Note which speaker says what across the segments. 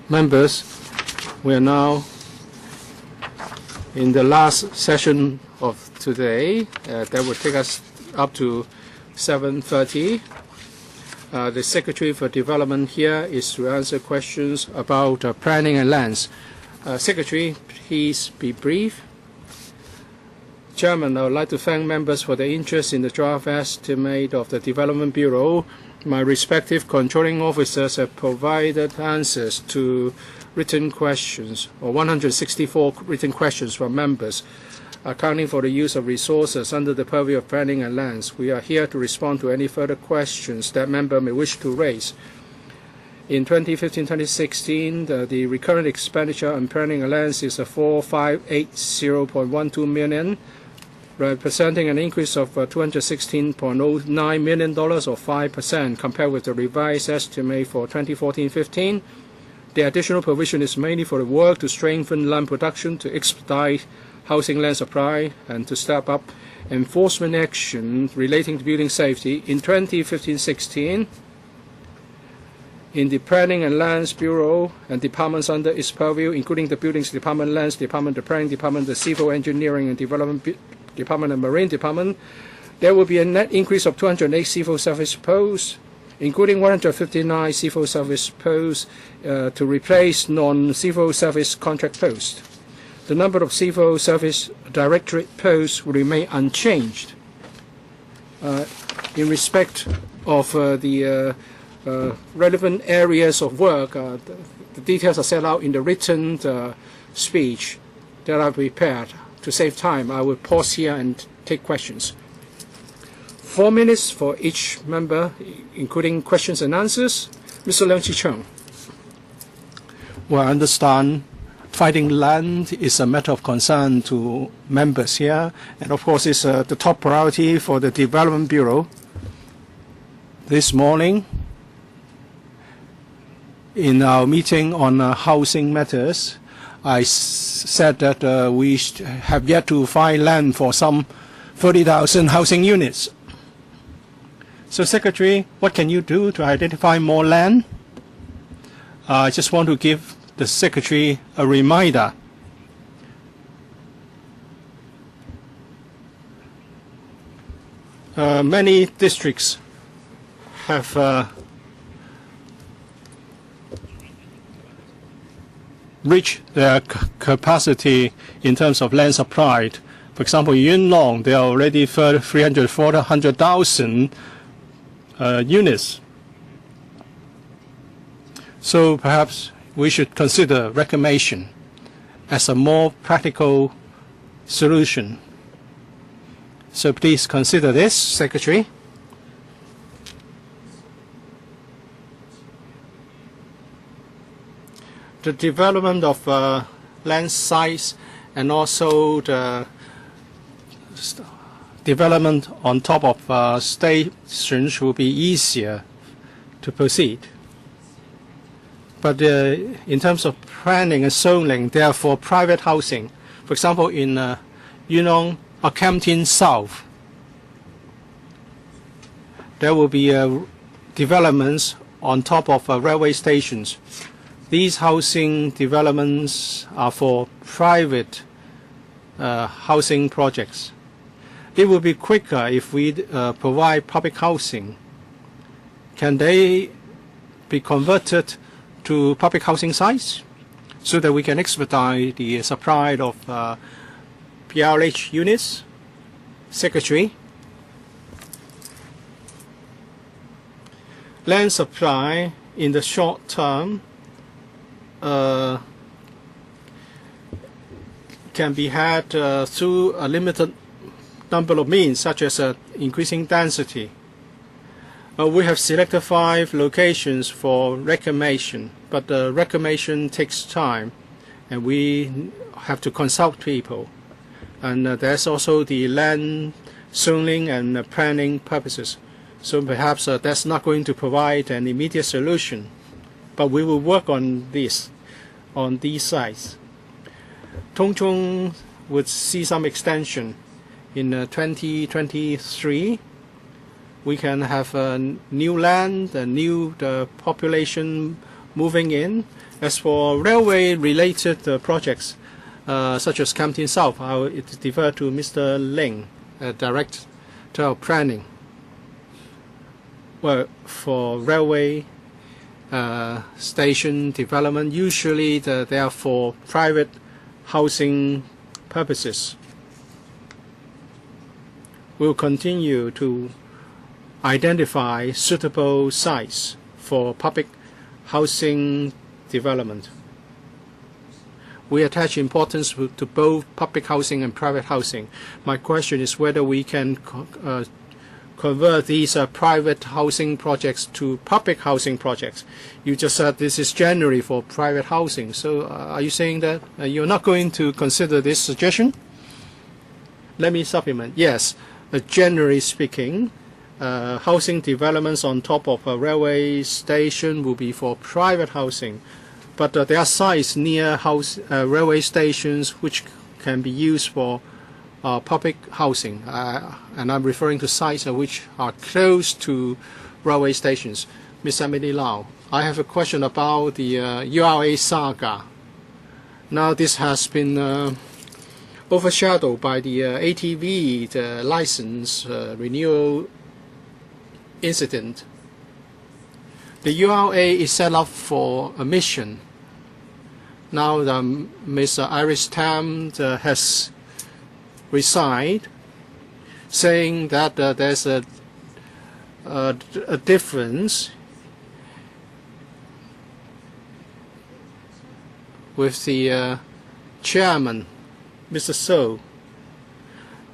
Speaker 1: Members, we are now in the last session of today. That will take us up to 7:30. The Secretary for Development here is to answer questions about planning and lands. Secretary, please be brief. Chairman, I would like to thank members for their interest in the draft estimate of the Development Bureau. My respective controlling officers have provided answers to written questions, or 164 written questions from members, accounting for the use of resources under the purview of planning and lands. We are here to respond to any further questions that member may wish to raise. In 2015-2016, the recurrent expenditure on planning and lands is $4580.12 million, representing an increase of $216.09 million or 5% compared with the revised estimate for 2014-15. The additional provision is mainly for the work to strengthen land production, to expedite housing land supply, and to step up enforcement action relating to building safety. In 2015-16, in the Planning and Lands Bureau and departments under its purview, including the Buildings Department, Lands Department, the Planning Department, the Civil Engineering and Development Department, and Marine Department, there will be a net increase of 208 civil service posts, including 159 civil service posts to replace non-civil service contract posts. The number of civil service directorate posts will remain unchanged. In respect of the relevant areas of work, the details are set out in the written speech that I prepared. To save time, I will pause here and take questions. 4 minutes for each member, including questions and answers. Mr. Leung Chi-Chung.
Speaker 2: Well, I understand finding land is a matter of concern to members here, and of course it's the top priority for the Development Bureau. This morning, in our meeting on housing matters, I said that we have yet to find land for some 30,000 housing units. So, Secretary, what can you do to identify more land? I just want to give the Secretary a reminder. Many districts have reach their capacity in terms of land supply. For example, Yuen Long, they are already 300,000 units. So perhaps we should consider reclamation as a more practical solution. So please consider this, Secretary. The development of land sites and also the development on top of stations will be easier to proceed. But in terms of planning and zoning, therefore private housing, for example, in Yunnan or Campton South, there will be developments on top of railway stations. These housing developments are for private housing projects. It will be quicker if we provide public housing. Can they be converted to public housing sites so that we can expedite the supply of PRH units? Secretary, land supply in the short term can be had through a limited number of means, such as increasing density. We have selected 5 locations for reclamation, but reclamation takes time, and we have to consult people. And there's also the land zoning and planning purposes. So perhaps that's not going to provide an immediate solution, but we will work on this, on these sites. Tung Chung would see some extension in 2023. We can have new land, new population moving in. As for railway-related projects, such as Campton South, I will defer to Mr. Ling, Director of Planning. Well, for railway station development, usually they are for private housing purposes. We'll continue to identify suitable sites for public housing development. We attach importance to both public housing and private housing. My question is whether we can convert these private housing projects to public housing projects. You just said this is generally for private housing. So are you saying that you're not going to consider this suggestion? Let me supplement. Yes, generally speaking, housing developments on top of a railway station will be for private housing. But there are sites near railway stations which can be used for public housing, and I'm referring to sites which are close to railway stations. Ms. Emily Lau, I have a question about the URA saga. Now this has been overshadowed by the ATV, the license renewal incident. The URA is set up for a mission. Now Ms. Iris Tam has resigned, saying that there's a difference with the chairman, Mr. So,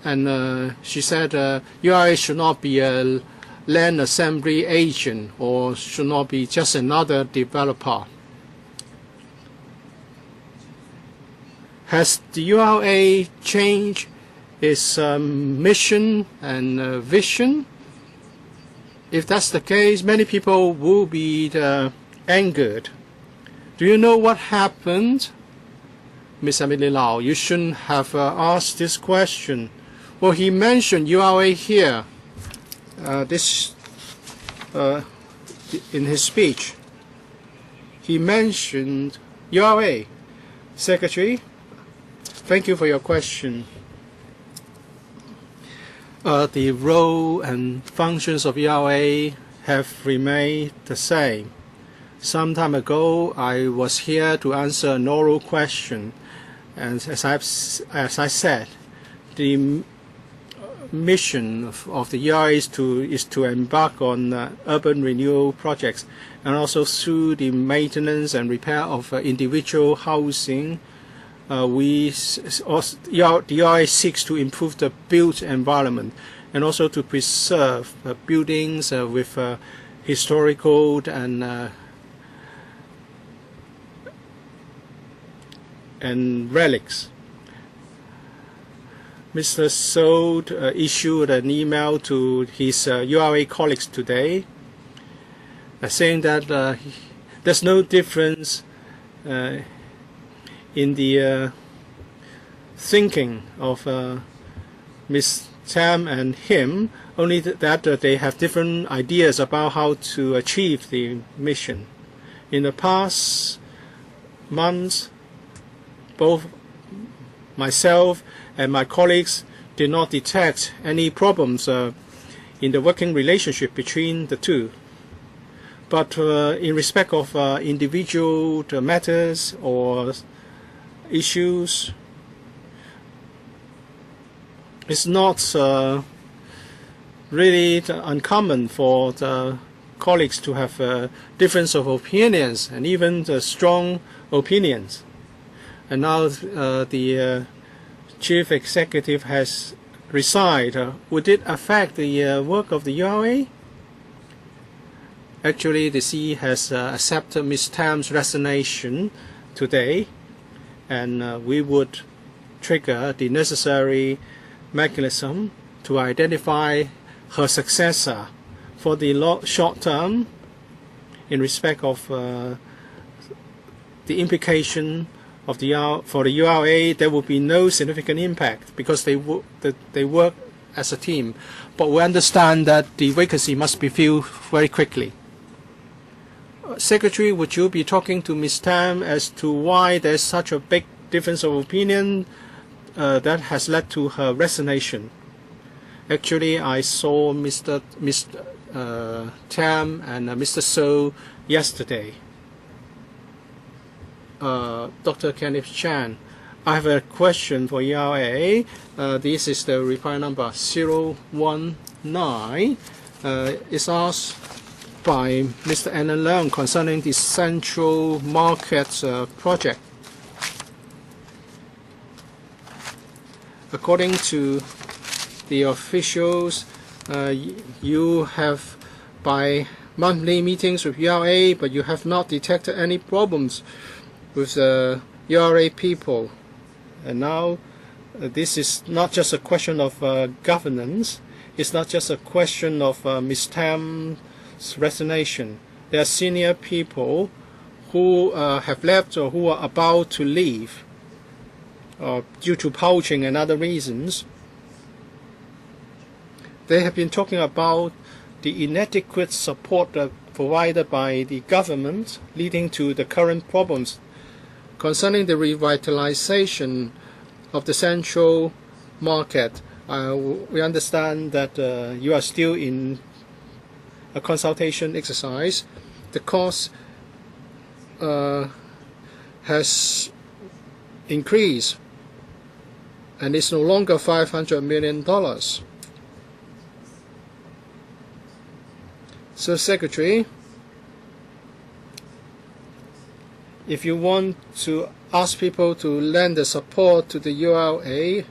Speaker 2: and she said URA should not be a land assembly agent or should not be just another developer. Has the URA changed its mission and vision? If that's the case, many people will be angered. Do you know what happened? Ms. Emily Lau, you shouldn't have asked this question. Well, he mentioned URA here, in his speech. He mentioned URA. Secretary, thank you for your question. The role and functions of URA have remained the same. Some time ago, I was here to answer an oral question, and as I said, the mission of the URA is to embark on urban renewal projects, and also through the maintenance and repair of individual housing. The URA seeks to improve the built environment and also to preserve buildings with historical and relics. Mr. So issued an email to his URA colleagues today saying that there's no difference in the thinking of Ms. Tam and him, only that they have different ideas about how to achieve the mission. In the past months, both myself and my colleagues did not detect any problems in the working relationship between the two. But in respect of individual matters or issues, it's not really uncommon for the colleagues to have difference of opinions and even strong opinions. And now the chief executive has resigned. Would it affect the work of the URA? Actually, the CE has accepted Ms. Tam's resignation today, and we would trigger the necessary mechanism to identify her successor for the short term. In respect of the implication of for the URA, there will be no significant impact because they work as a team. But we understand that the vacancy must be filled very quickly. Secretary, would you be talking to Ms. Tam as to why there's such a big difference of opinion that has led to her resignation? Actually, I saw Ms. Tam and Mr. So yesterday. Dr. Kenneth Chan, I have a question for ERA. This is the reply number 019. It's asked by Mr. Alan Leung concerning the Central Market project. According to the officials, you have by monthly meetings with ERA, but you have not detected any problems with the ERA people. And now this is not just a question of governance. It's not just a question of Ms. Tam's resignation. There are senior people who have left or who are about to leave due to poaching and other reasons. They have been talking about the inadequate support provided by the government leading to the current problems. Concerning the revitalization of the central market, we understand that you are still in a consultation exercise. The cost has increased and it's no longer $500 million. So, Secretary, if you want to ask people to lend the support to the URA,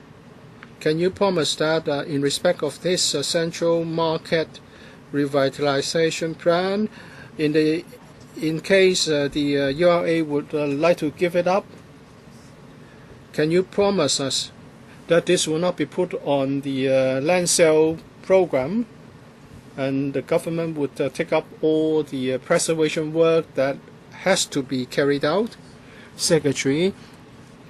Speaker 2: can you promise that in respect of this central market revitalization plan, in case the URA would like to give it up, can you promise us that this will not be put on the land sale program and the government would take up all the preservation work that has to be carried out? Secretary,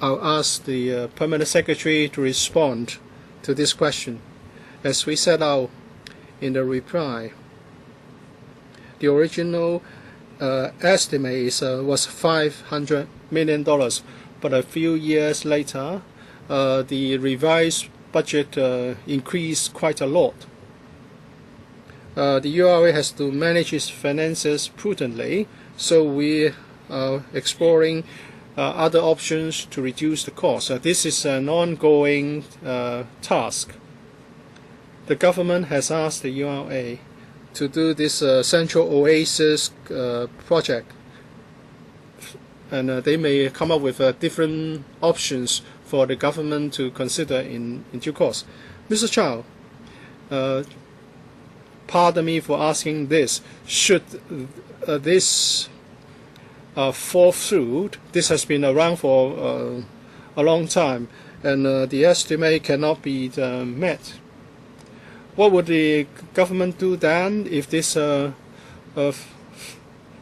Speaker 2: I'll ask the Permanent Secretary to respond to this question. As we set out in the reply, the original estimate was $500 million, but a few years later, the revised budget increased quite a lot. The URA has to manage its finances prudently, so we are exploring other options to reduce the cost. This is an ongoing task. The government has asked the URA to do this Central Oasis project, and they may come up with different options for the government to consider in due course. Mr. Chow, pardon me for asking this. Should this fall through? This has been around for a long time, and the estimate cannot be met. What would the government do then if this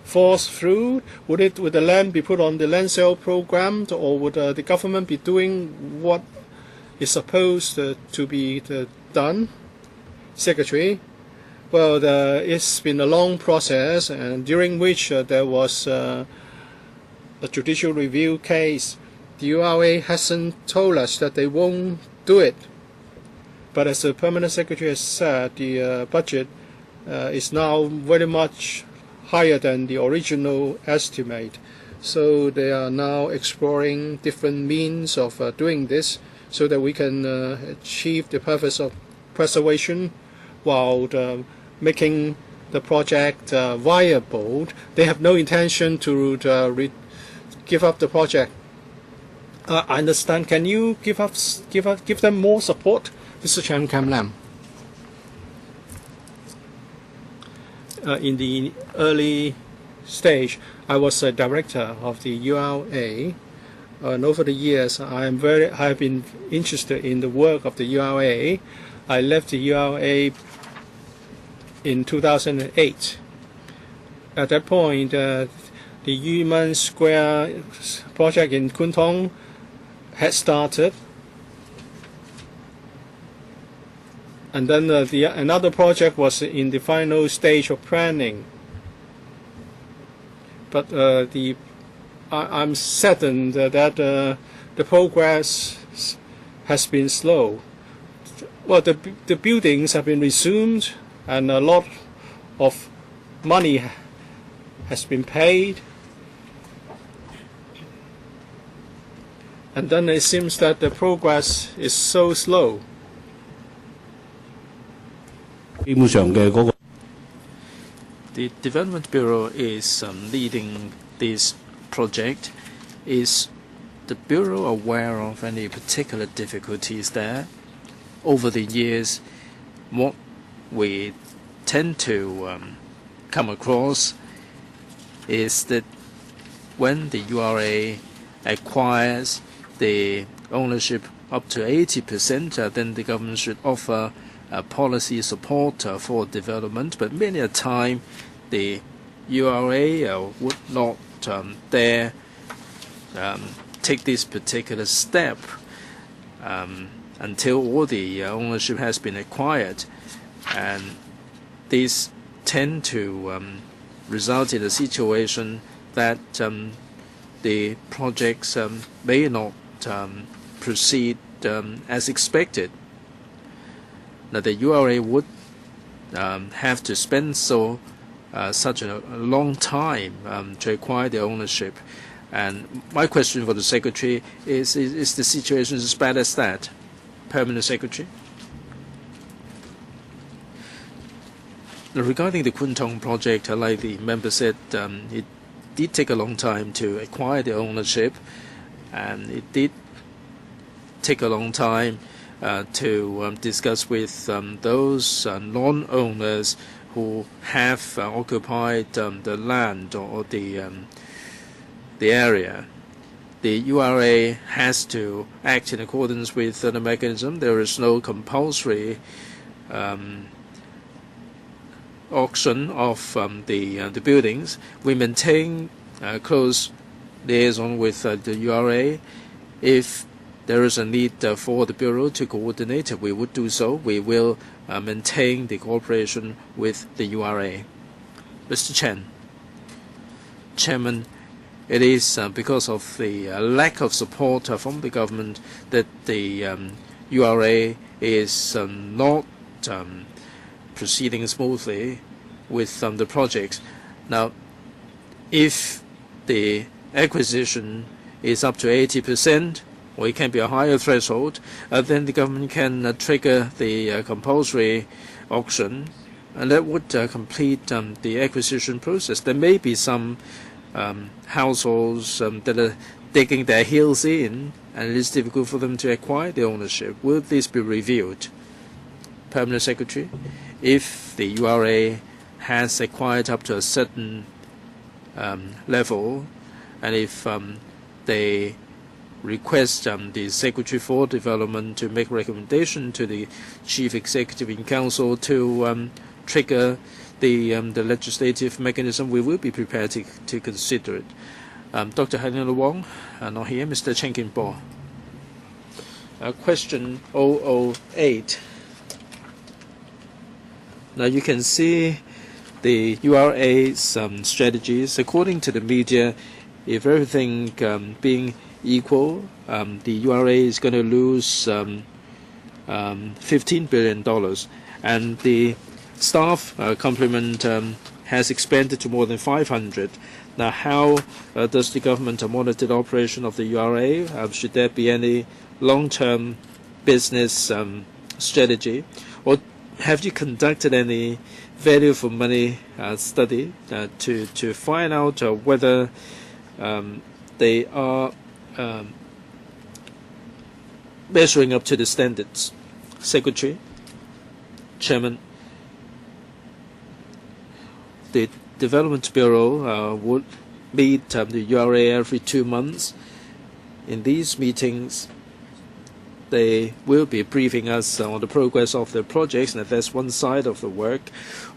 Speaker 2: falls through? Would the land be put on the land sale program, or would the government be doing what is supposed to be done? Secretary, well, it's been a long process, and during which there was a judicial review case. The URA hasn't told us that they won't do it. But as the Permanent Secretary has said, the budget is now very much higher than the original estimate. So they are now exploring different means of doing this so that we can achieve the purpose of preservation while making the project viable. They have no intention to give up the project. I understand. Can you give them more support, Mr. Chan Kam Lam? In the early stage, I was a director of the URA, and over the years, I have been interested in the work of the URA. I left the URA in 2008. At that point, the Yumen Square project in Kwun Tong had started, and then another project was in the final stage of planning.
Speaker 1: but I'm saddened that the progress has been slow. Well, the buildings have been resumed, and a lot of money has been paid, and then it seems that the progress is so slow.
Speaker 3: 基本上嘅嗰個
Speaker 4: The Development Bureau is leading this project. Is the Bureau aware of any particular difficulties there? Over the years, what we tend to come across is that when the URA acquires the ownership up to 80%, then the government should offer policy support for development, but many a time the URA would not dare take this particular step until all the ownership has been acquired, and these tend to result in a situation that the projects may not proceed as expected. Now, the URA would have to spend such a long time to acquire the ownership. And my question for the Secretary is the situation as bad as that? Permanent Secretary. Now, regarding the Kwun Tong project, like the member said, it did take a long time to acquire the ownership, and it did take a long time to discuss with those non-owners who have occupied the land or the area. The URA has to act in accordance with the mechanism. There is no compulsory auction of the buildings. We maintain close liaison with the URA. If there is a need for the Bureau to coordinate, we would do so. We will maintain the cooperation with the URA. Mr. Chen. Chairman, it is because of the lack of support from the government that the URA is not proceeding smoothly with the projects. Now, if the acquisition is up to 80%, or it can be a higher threshold, then the government can trigger the compulsory auction, and that would complete the acquisition process. There may be some households that are digging their heels in, and it is difficult for them to acquire the ownership. Will this be reviewed? Permanent Secretary, if the URA has acquired up to a certain level, and if they request the Secretary for Development to make recommendation to the Chief Executive in Council to trigger the legislative mechanism, we will be prepared to consider it. Dr. Helena Wong, not here. Mr. Chen Kin-po. Question 008. Now you can see the URA's strategies. According to the media, if everything being equal, the URA is going to lose $15 billion, and the staff complement has expanded to more than 500. Now, how does the government monitor the operation of the URA? Should there be any long-term business strategy, or have you conducted any value for money study to find out whether they are measuring up to the standards? Secretary, Chairman, the Development Bureau would meet the URA every 2 months. In these meetings, they will be briefing us on the progress of the projects, and that's one side of the work.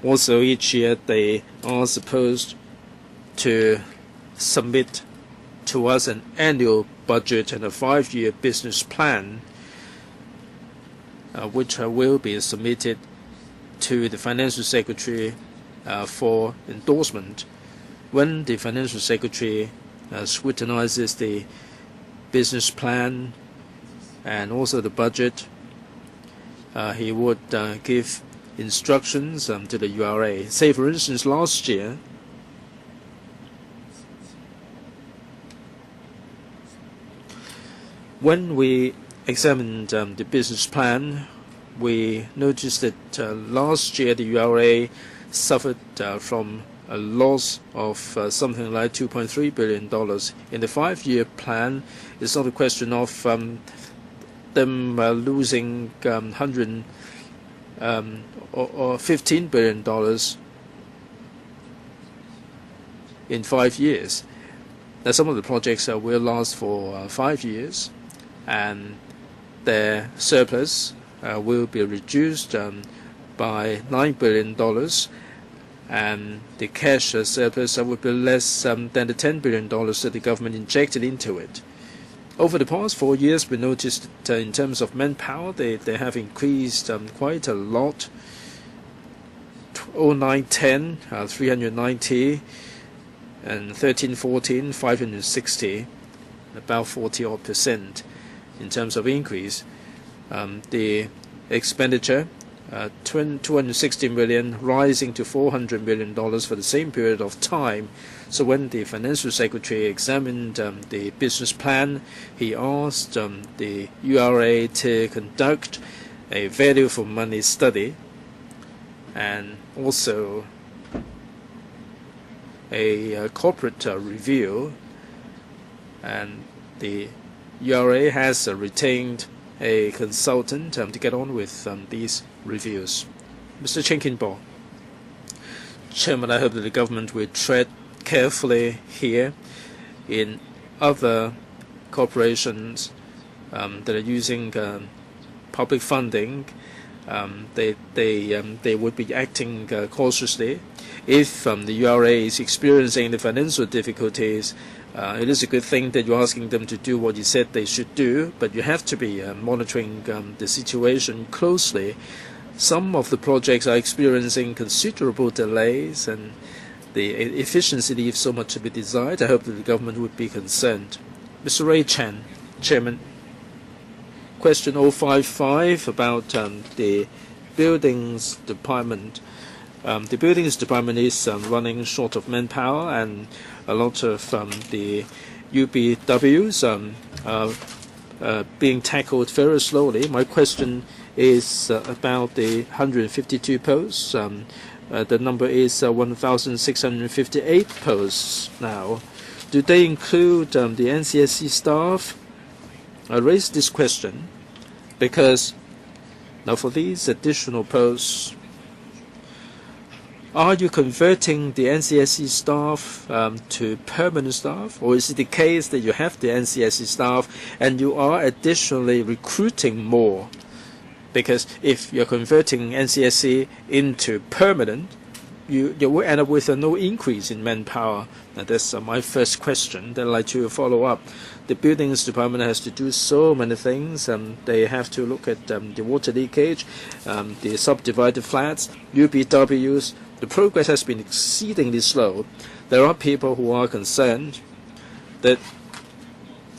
Speaker 4: Also, each year they are supposed to submit to us an annual budget and a 5-year business plan, which will be submitted to the Financial Secretary for endorsement. when the Financial Secretary scrutinizes the business plan and also the budget, he would give instructions to the URA. Say, for instance, last year, when we examined the business plan, we noticed that last year the URA suffered from a loss of something like $2.3 billion. In the 5-year plan, it's not a question of them losing $100 or $15 billion in 5 years. Now, some of the projects will last for 5 years, and their surplus will be reduced by $9 billion, and the cash surplus will be less than the $10 billion that the government injected into it. Over the past 4 years, we noticed that in terms of manpower, they have increased quite a lot. 09-10, 390, and 13-14, 560, about 40% in terms of increase. The expenditure, $260 million, rising to $400 million for the same period of time. So when the Financial Secretary examined the business plan, he asked the URA to conduct a value for money study and also a corporate review, and the URA has retained a consultant to get on with these reviews. Mr. Chen Kin-bo. Chairman, I hope that the government will tread carefully here. In other corporations that are using public funding, they would be acting cautiously. If the URA is experiencing the financial difficulties, it is a good thing that you're asking them to do what you said they should do, but you have to be monitoring the situation closely. Some of the projects are experiencing considerable delays, and the efficiency leaves so much to be desired. I hope that the government would be concerned. Mr. Ray Chan, Chairman. Question 055 about the Buildings Department. The Buildings Department is running short of manpower, and a lot of the UBWs are being tackled very slowly. My question is about the 152 posts. The number is 1,658 posts now. Do they include the NCSC staff? I raised this question because now for these additional posts, are you converting the NCSC staff to permanent staff, or is it the case that you have the NCSC staff and you are additionally recruiting more? Because if you're converting NCSC into permanent, you will end up with no increase in manpower. Now, that's my first question that I'd like to follow up. The Buildings Department has to do so many things. They have to look at the water leakage, the subdivided flats, UBWs. The progress has been exceedingly slow. There are people who are concerned that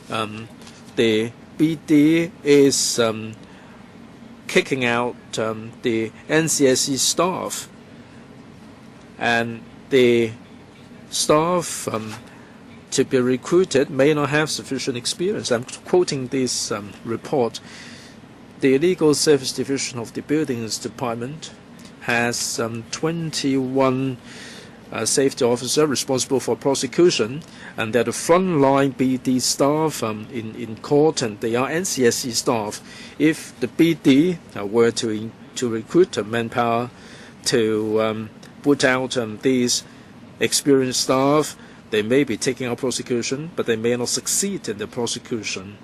Speaker 4: the BD is kicking out the NCSC staff, and the staff to be recruited may not have sufficient experience. I'm quoting this report. The Legal Service Division of the Buildings Department has 21 safety officers responsible for prosecution, and they're the frontline BD staff in court, and they are NCSC staff. If the BD were to recruit manpower to put out these experienced staff, they may be taking out prosecution, but they may not succeed in the prosecution.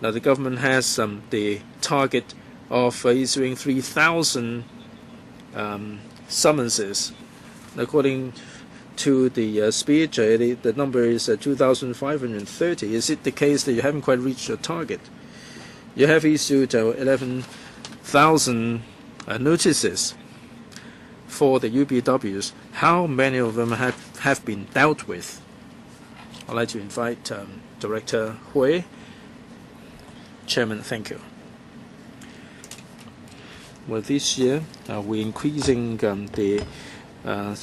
Speaker 4: Now, the government has the target of issuing 3,000 summonses. According to the speech, the number is 2,530. Is it the case that you haven't quite reached your target? You have issued 11,000 notices. for the UBWs, how many of them have been dealt with? I'd like to invite Director Hui. Chairman, thank you. Well, this year we're increasing the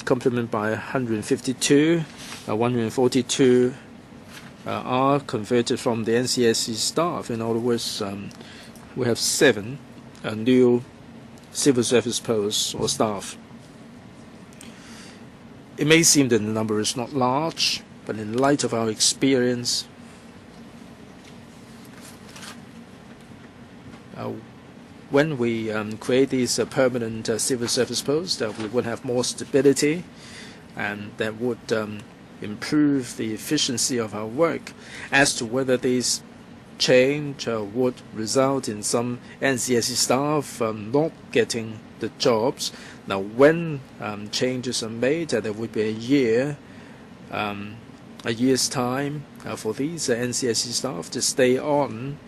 Speaker 4: complement by 152, 142 are converted from the NCSC staff. In other words, we have 7 new civil service posts or staff. It may seem that the number is not large, but in light of our experience, when we create these permanent civil service posts, we would have more stability, and that would improve the efficiency of our work. As to whether this change would result in some NCSC staff not getting the jobs, now when changes are made, there would be a year's time for these NCSC staff to stay on.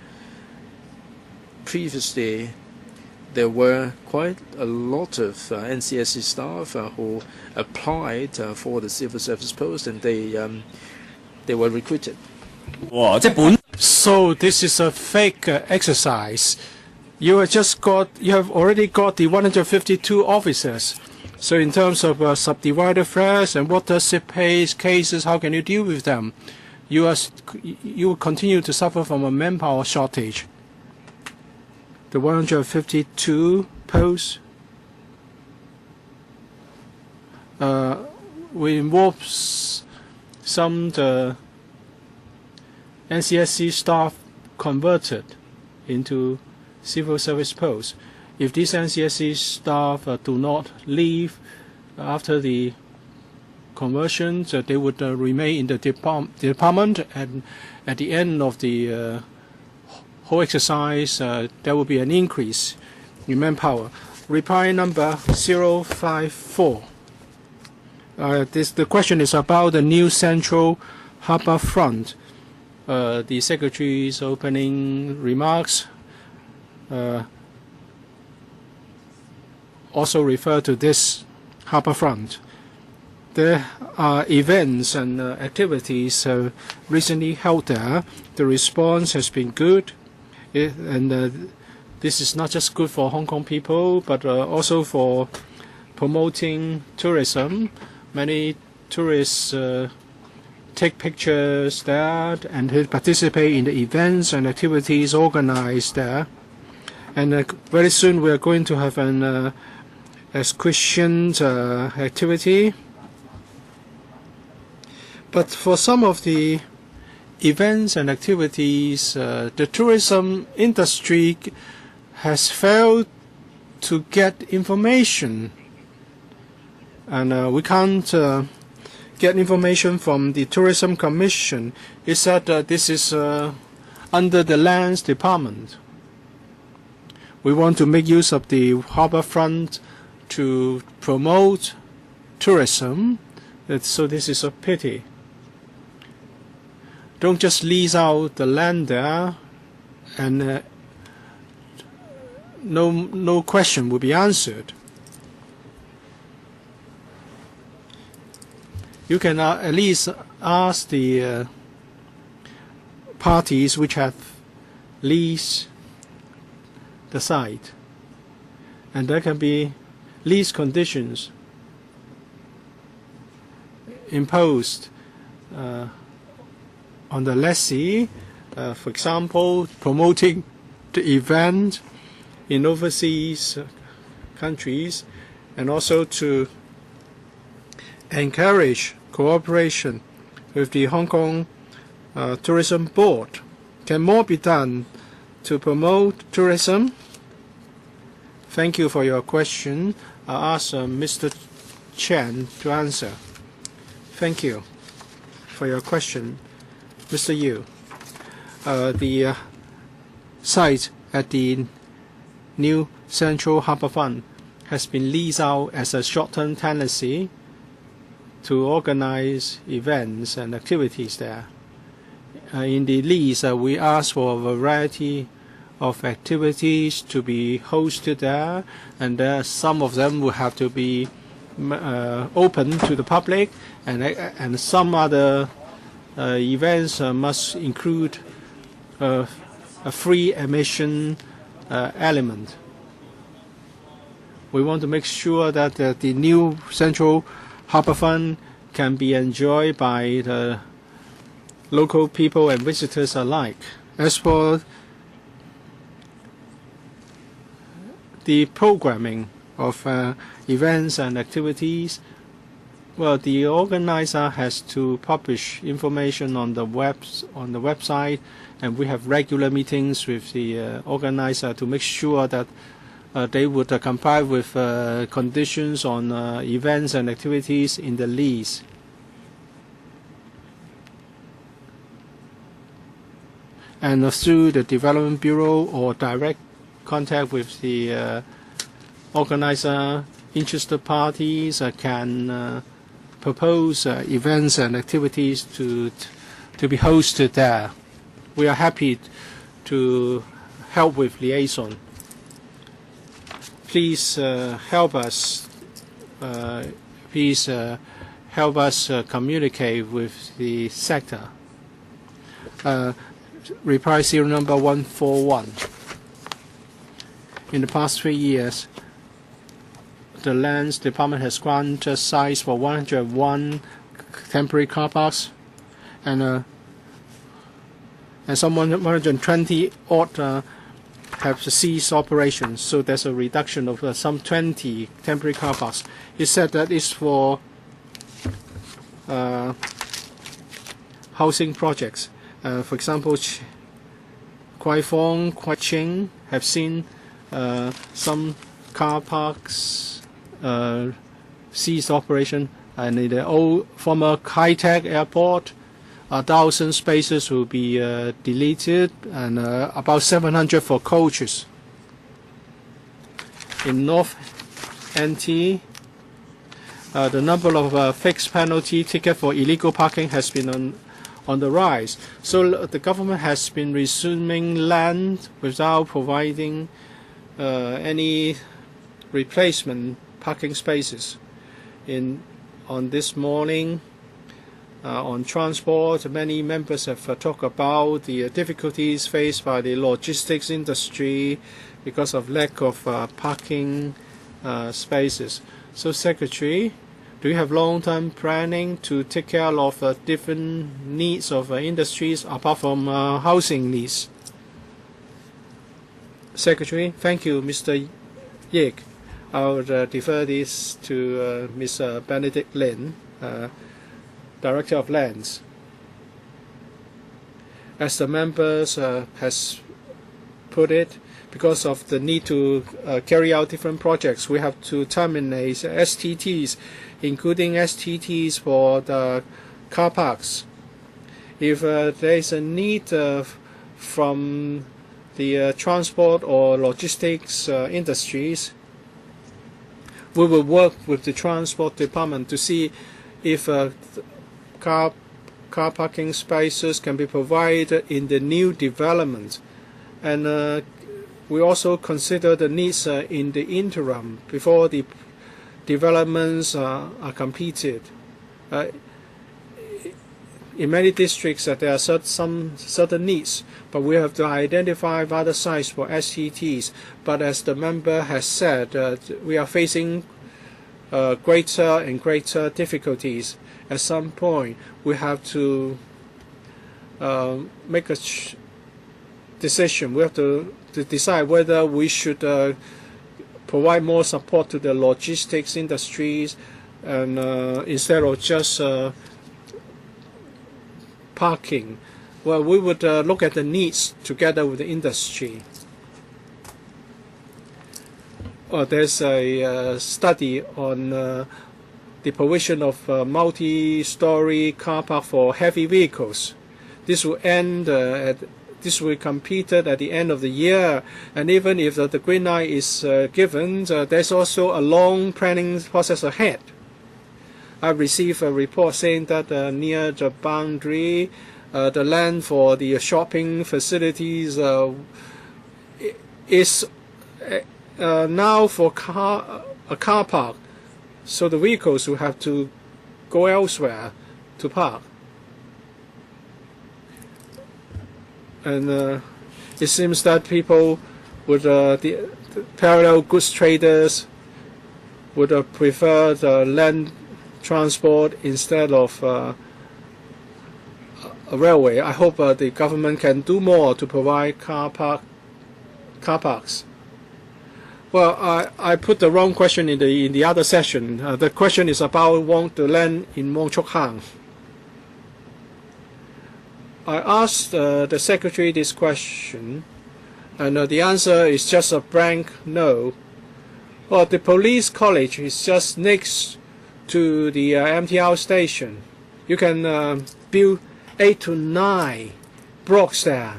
Speaker 4: Previously, there were quite a lot of NCSC staff who applied for the civil service post, and they were recruited.
Speaker 2: So this is a fake exercise. You have already got the 152 officers. So in terms of subdivided flats and water seepage cases, how can you deal with them? You will continue to suffer from a manpower shortage. The 152 posts will involve some the NCSC staff converted into civil service posts. If these NCSC staff do not leave after the conversion, they would remain in the department, and at the end of the whole exercise, there will be an increase in manpower. Reply number 054. The question is about the new Central Harbour Front. The Secretary's opening remarks also refer to this harbour front. There are events and activities recently held there. The response has been good. This is not just good for Hong Kong people, but also for promoting tourism. Many tourists take pictures there and participate in the events and activities organized there. And very soon we are going to have an excursion activity. But for some of the events and activities, the tourism industry has failed to get information, and we can't get information from the Tourism Commission. It said this is under the Lands Department. We want to make use of the harbour front to promote tourism, so this is a pity. Don't just lease out the land there and no question will be answered. You can at least ask the parties which have leased the site, and there can be lease conditions imposed on the lessee, for example, promoting the event in overseas countries, and also to encourage cooperation with the Hong Kong Tourism Board. Can more be done to promote tourism? Thank you for your question. I'll ask Mr. Chen to answer. Thank you for your question, Mr. Yu. The site at the new Central Harbour Front has been leased out as a short-term tenancy to organize events and activities there. In the lease, we ask for a variety of activities to be hosted there, and some of them will have to be open to the public, and some other events must include a free admission element. We want to make sure that the new Central Harbourfront can be enjoyed by the local people and visitors alike. As for the programming of events and activities, well, the organizer has to publish information on the website, and we have regular meetings with the organizer to make sure that they would comply with conditions on events and activities in the lease. And through the Development Bureau or direct contact with the organizer, interested parties can propose events and activities to be hosted there. We are happy to help with liaison. Please help us. Help us communicate with the sector. Reply serial number 141. In the past 3 years, the Lands Department has granted sites for 101 temporary car parks, and some 120 odd have ceased operations. So there's a reduction of some 20 temporary car parks. He said that is for housing projects. For example, Kwai Fong, Kwai Ching have seen some car parks ceased operation, and in the old former high-tech airport, 1,000 spaces will be deleted, and about 700 for coaches. In North NT, the number of fixed penalty ticket for illegal parking has been on the rise. So the government has been resuming land without providing any replacement parking spaces. On this morning, on transport, many members have talked about the difficulties faced by the logistics industry because of lack of parking spaces. So, Secretary, do you have long-term planning to take care of different needs of industries apart from housing needs? Secretary, thank you, Mr. Yik. I would defer this to Ms. Benedict Lin, Director of Lands. As the members has put it, because of the need to carry out different projects, we have to terminate STTs, including STTs for the car parks. If there is a need from the transport or logistics industries, we will work with the transport department to see if car parking spaces can be provided in the new development, and we also consider the needs in the interim before the developments are completed. In many districts, there are some certain needs, but we have to identify other sites for STTs. But as the member has said, we are facing greater and greater difficulties. At some point, we have to make a decision. We have to decide whether we should provide more support to the logistics industries, and instead of just parking. Well, we would look at the needs together with the industry. There's a study on the provision of multi-story car park for heavy vehicles. This will end this will be completed at the end of the year, and even if the green light is given, there's also a long planning process ahead. I received a report saying that near the boundary, the land for the shopping facilities is now for a car park.
Speaker 1: So the vehicles will have to go elsewhere to park. And it seems that people would, the parallel goods traders would prefer the land transport instead of a railway. I hope the government can do more to provide car parks. Well, I put the wrong question in the other session. The question is about the land in Wong Chuk Hang. I asked the secretary this question, and the answer is just a blank no. Well, the police college is just next to the MTR station. You can build 8 to 9 blocks there.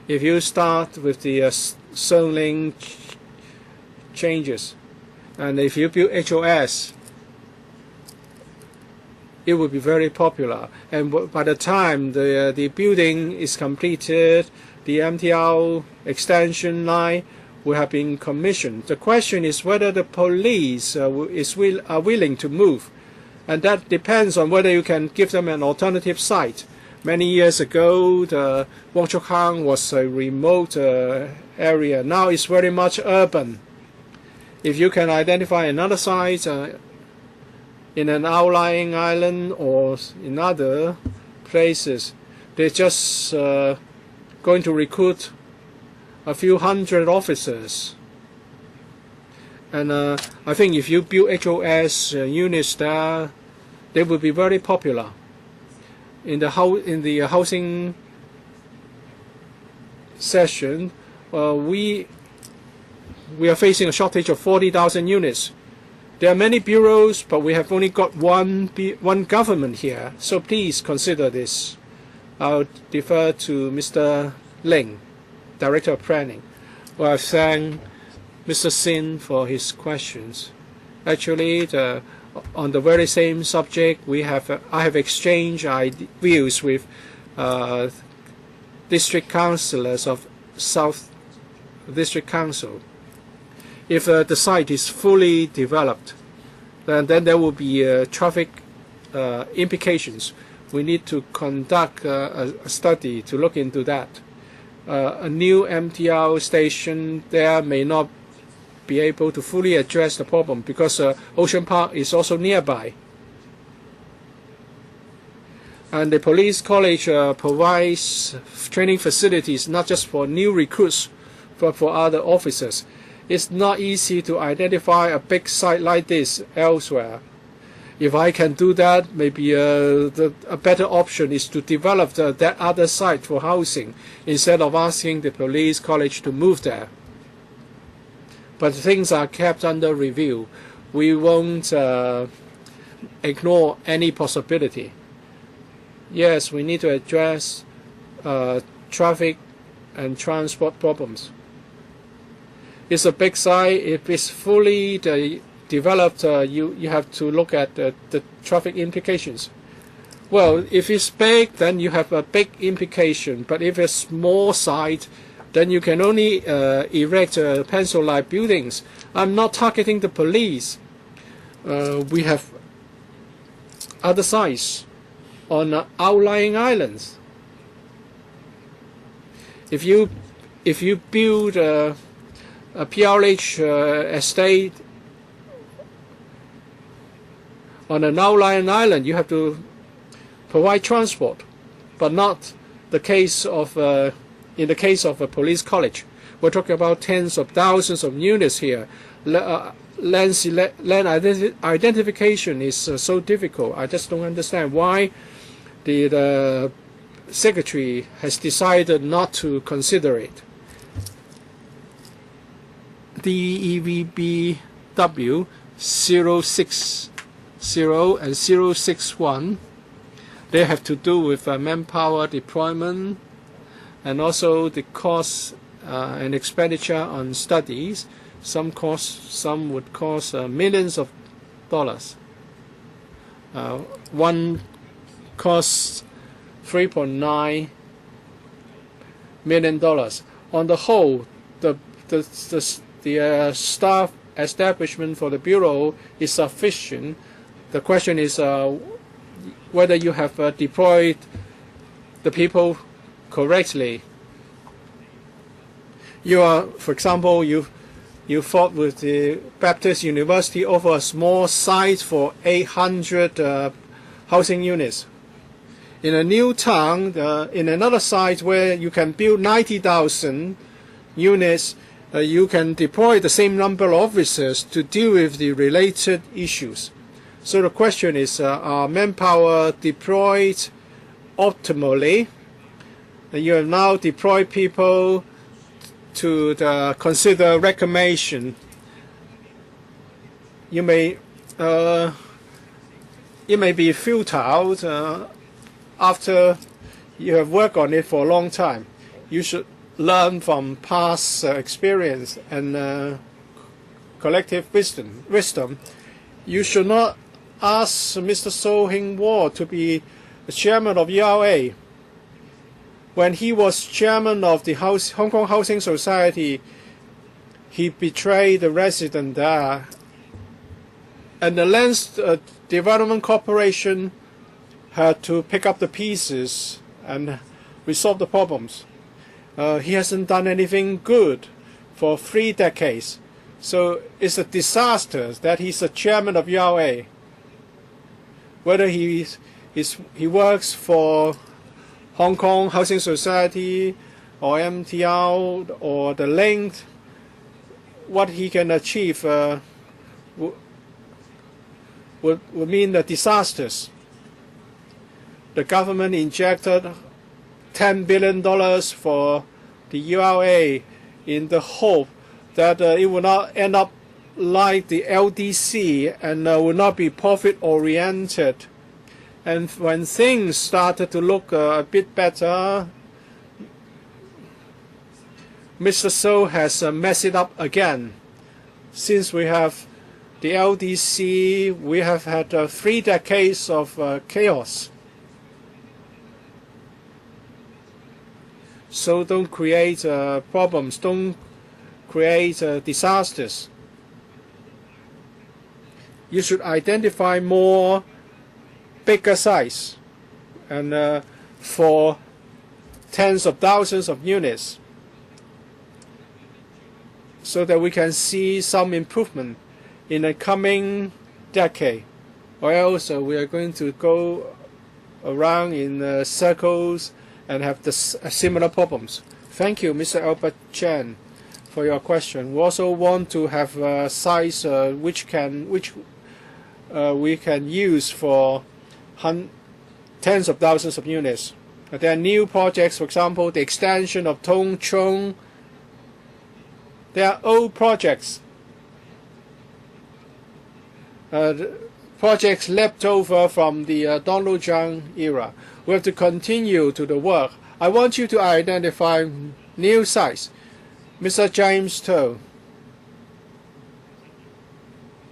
Speaker 1: If you start with the zoning changes, and if you build HOS, it will be very popular. And by the time the building is completed, the MTR extension line will have been commissioned. The question is whether the police are willing to move, and that depends on whether you can give them an alternative site. Many years ago, the Wong Chuk Hang was a remote area. Now it's very much urban. If you can identify another site in an outlying island or in other places, they're just going to recruit a few hundred officers. And I think if you build HOS units there, they will be very popular. In the housing session, we are facing a shortage of 40,000 units. There are many bureaus, but we have only got one government here. So please consider this. I'll defer to Mr. Ling, Director of Planning. Well, I thank Mr. Sin for his questions. Actually, on the very same subject, I have exchanged views with district councillors of South District Council. If the site is fully developed, then there will be traffic implications. We need to conduct a study to look into that. A new MTR station there may not be able to fully address the problem because Ocean Park is also nearby. And the police college provides training facilities not just for new recruits, but for other officers. It's not easy to identify a big site like this elsewhere. If I can do that, maybe a better option is to develop that other site for housing instead of asking the police college to move there. But things are kept under review. We won't ignore any possibility. Yes, we need to address traffic and transport problems. It's a big site. If it's fully developed, you have to look at the traffic implications. Well, if it's big, then you have a big implication. But if it's a small site, then you can only erect pencil-like buildings. I'm not targeting the police. We have other sites on outlying islands. If you build a PRH estate on an outlying island, you have to provide transport, but not the case of in the case of a police college. We're talking about tens of thousands of units here. Land identification is so difficult. I just don't understand why the secretary has decided not to consider it. DEVBW 060 and 061, they have to do with manpower deployment and also the cost and expenditure on studies. Some would cost millions of dollars. One costs $3.9 million. On the whole, the staff establishment for the Bureau is sufficient. The question is whether you have deployed the people correctly. For example, you fought with the Baptist University over a small site for 800 housing units. In a new town, in another site where you can build 90,000 units, you can deploy the same number of officers to deal with the related issues. So the question is, are manpower deployed optimally? You have now deployed people to consider reclamation. It may be futile after you have worked on it for a long time. You should learn from past experience and collective wisdom. You should not ask Mr. So Hing Wah to be the chairman of URA. When he was chairman of the Hong Kong Housing Society, he betrayed the resident there. And the Land Development Corporation had to pick up the pieces and resolve the problems. He hasn't done anything good for 3 decades. So it's a disaster that he's the chairman of URA. Whether he works for Hong Kong Housing Society or MTR or the Link, what he can achieve would mean the disasters. The government injected $10 billion for the URA in the hope that it will not end up like the LDC and will not be profit-oriented. And when things started to look a bit better, Mr. So has messed it up again. Since we have the LDC, we have had 3 decades of chaos. So don't create problems, don't create disasters. You should identify more bigger size and for tens of thousands of units so that we can see some improvement in the coming decade, or else we are going to go around in circles and have similar problems. Thank you, Mr. Albert Chen, for your question. We also want to have a size which we can use for tens of thousands of units. There are new projects, for example, the extension of Tung Chung. There are old projects, projects left over from the Donald Zhang era. We have to continue to the work. I want you to identify new sites. Mr. James To.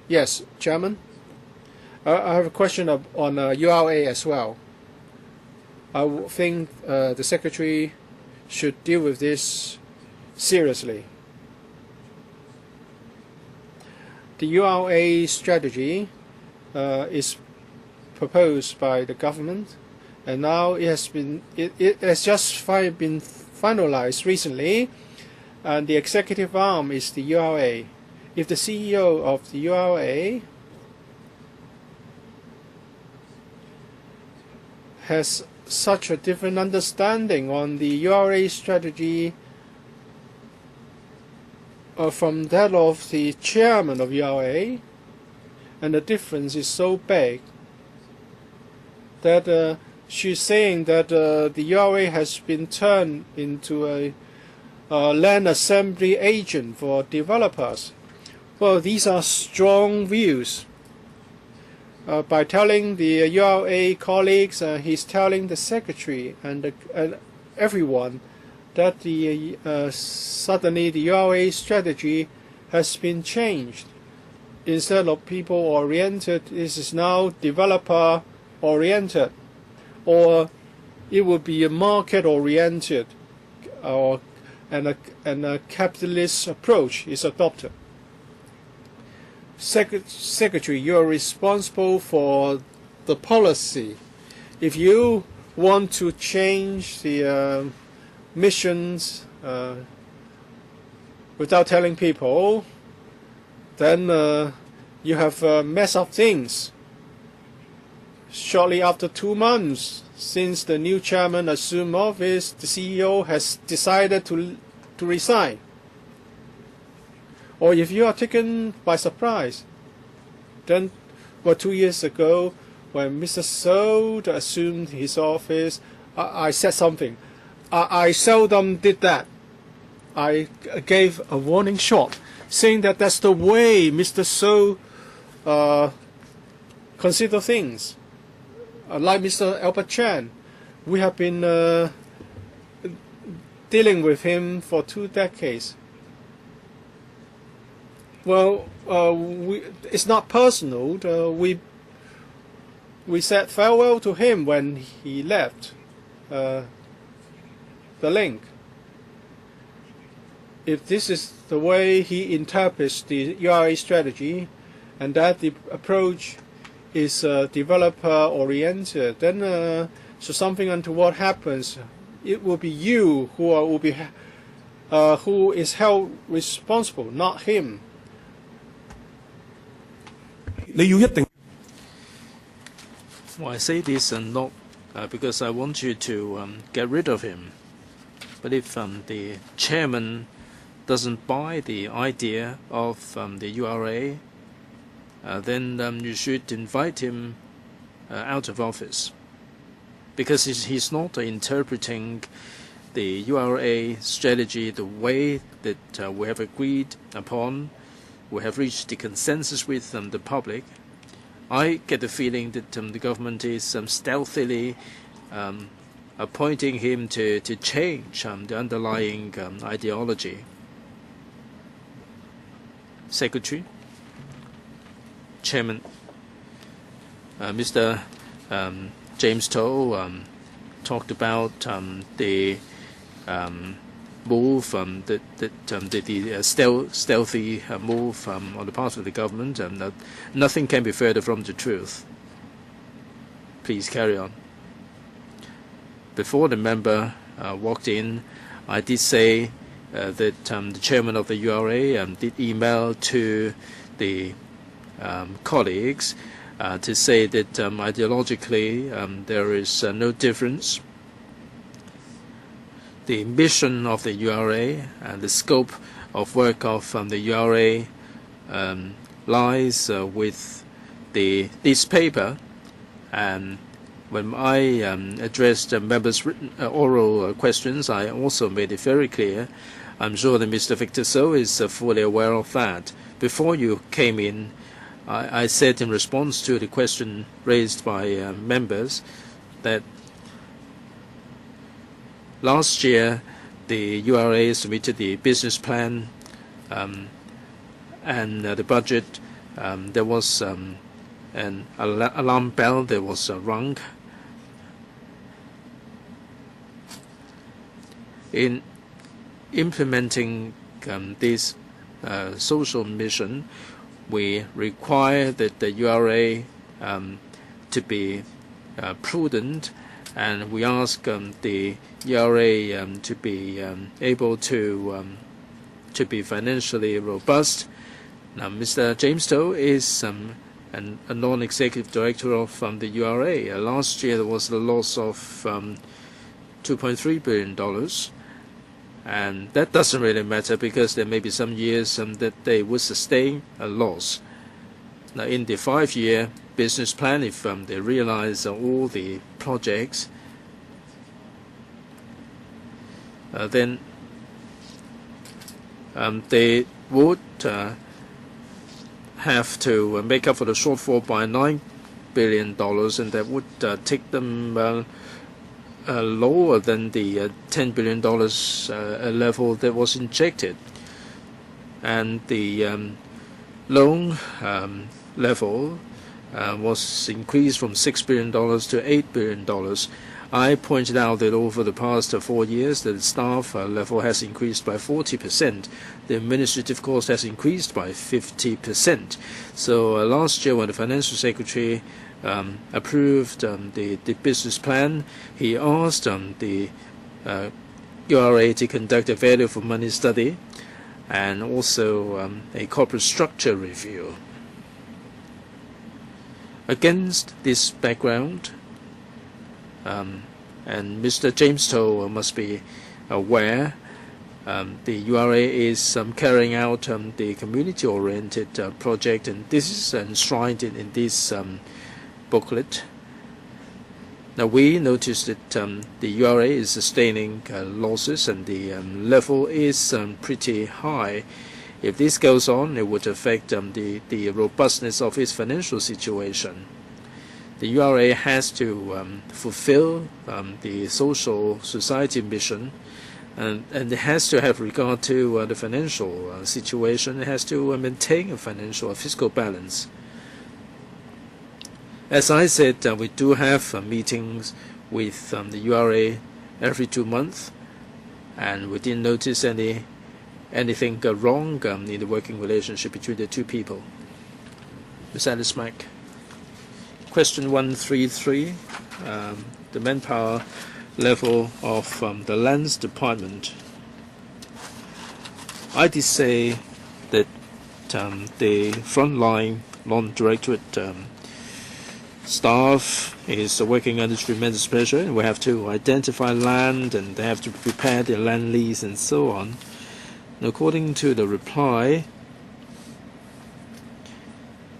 Speaker 1: Yes, Chairman. I have a question on URA as well. I think the Secretary should deal with this seriously. The URA strategy is proposed by the government, and now it has just been finalized recently, and the executive arm is the URA. If the CEO of the URA has such a different understanding on the URA strategy from that of the chairman of URA, and the difference is so big that she's saying that the URA has been turned into a land assembly agent for developers. Well, these are strong views. By telling the URA colleagues, he's telling the Secretary and everyone that suddenly the URA strategy has been changed. Instead of people-oriented, this is now developer-oriented, or it would be a market-oriented, and a capitalist approach is adopted.
Speaker 2: secretary, you are responsible for the policy. If you want to change the missions without telling people, then you have messed up things. Shortly after 2 months since the new chairman assumed office, the CEO has decided to resign. Or if you are taken by surprise, then 2 years ago, when Mr. So assumed his office, I said something. I seldom did that. I gave a warning shot, saying that that's the way Mr. So consider things. Like Mr. Albert Chan, we have been dealing with him for 2 decades. Well, it's not personal. We said farewell to him when he left the link. If this is the way he interprets the URA strategy, and that the approach is developer-oriented, then so something untoward happens, it will be you who is held responsible, not him.
Speaker 3: 你要一定
Speaker 4: Well, I say this and not because I want you to get rid of him. But if the chairman doesn't buy the idea of the URA, then you should invite him out of office, because he's not interpreting the URA strategy the way that we have agreed upon. We have reached the consensus with the public. I get the feeling that the government is stealthily appointing him to change the underlying ideology. Secretary, Chairman, Mr. James Toh talked about the move, the stealthy move on the part of the government, and nothing can be further from the truth. Please carry on. Before the member walked in, I did say that the chairman of the URA did email to the colleagues to say that ideologically there is no difference. The mission of the URA and the scope of work of the URA lies with this paper. And when I addressed members' written oral questions, I also made it very clear. I'm sure that Mr. Victor So is fully aware of that. Before you came in, I said in response to the question raised by members that last year the URA submitted the business plan and the budget. There was an alarm bell that was rung. In implementing this social mission, we require that the URA to be prudent, and we ask the URA to be able to be financially robust. Now, Mr. James Toh is a non-executive director of the URA. Last year there was a loss of $2.3 billion. And that doesn't really matter, because there may be some years that they would sustain a loss. Now, in the 5-year business plan, if they realize all the projects, then they would have to make up for the shortfall by $9 billion, and that would take them lower than the $10 billion level that was injected. And the loan level was increased from $6 billion to $8 billion. I pointed out that over the past 4 years, the staff level has increased by 40%. The administrative cost has increased by 50%. So last year, when the Financial Secretary approved the business plan, he asked the URA to conduct a value for money study and also a corporate structure review. Against this background, and Mr. James Toh must be aware, the URA is carrying out the community-oriented project, and this is enshrined in this booklet. Now we noticed that the URA is sustaining losses, and the level is pretty high. If this goes on, it would affect the robustness of its financial situation. The URA has to fulfill the social society mission, and it has to have regard to the financial situation. It has to maintain a fiscal balance. As I said, we do have meetings with the URA every 2 months, and we didn't notice anything wrong in the working relationship between the two people. Ms. Alice Mack. Question 133, the manpower level of the Lands Department. I did say that the frontline non-directorate staff is working under tremendous pressure, and we have to identify land, and they have to prepare their land lease and so on. And according to the reply,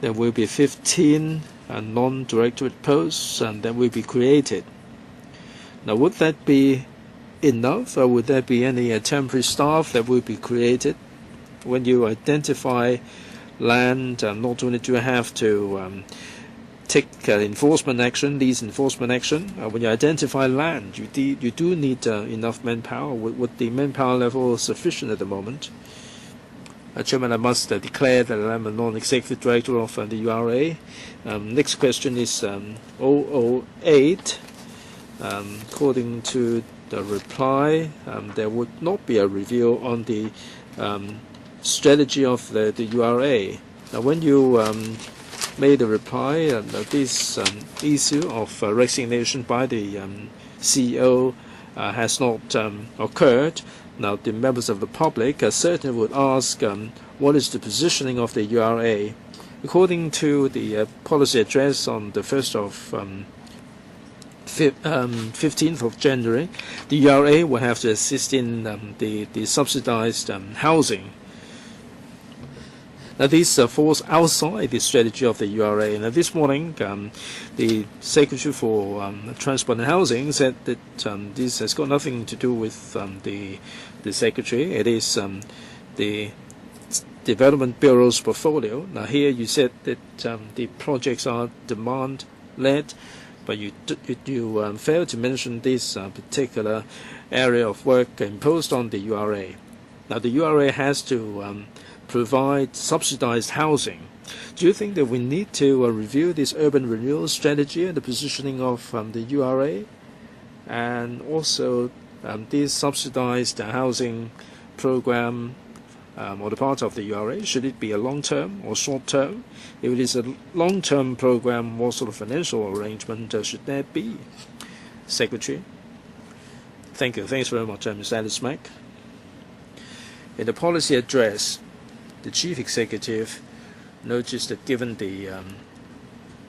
Speaker 4: there will be 15 non-directorate posts and that will be created. Now, would that be enough, or would there be any temporary staff that will be created? When you identify land, not only do you have to take enforcement action, lease enforcement action, when you identify land, you do need enough manpower. Would the manpower level sufficient at the moment? Chairman, I must declare that I'm a non-executive director of the URA. Next question is 008. According to the reply, there would not be a review on the strategy of the URA. Now, when you made a reply, this issue of resignation by the CEO has not occurred. Now, the members of the public certainly would ask what is the positioning of the URA. According to the policy address on the 15th of January, the URA will have to assist in the subsidized housing. Now, this falls outside the strategy of the URA. Now, this morning, the Secretary for Transport and Housing said that this has got nothing to do with the Secretary. It is the Development Bureau's portfolio. Now, here you said that the projects are demand-led, but you failed to mention this particular area of work imposed on the URA. Now, the URA has to provide subsidized housing. Do you think that we need to review this urban renewal strategy and the positioning of the URA, and also this subsidized housing program on the part of the URA? Should it be a long-term or short-term? If it is a long-term program, what sort of financial arrangement should there be? Secretary. Thank you. Thanks very much, Ms. Alice Mack. In the policy address, the Chief Executive noticed that given the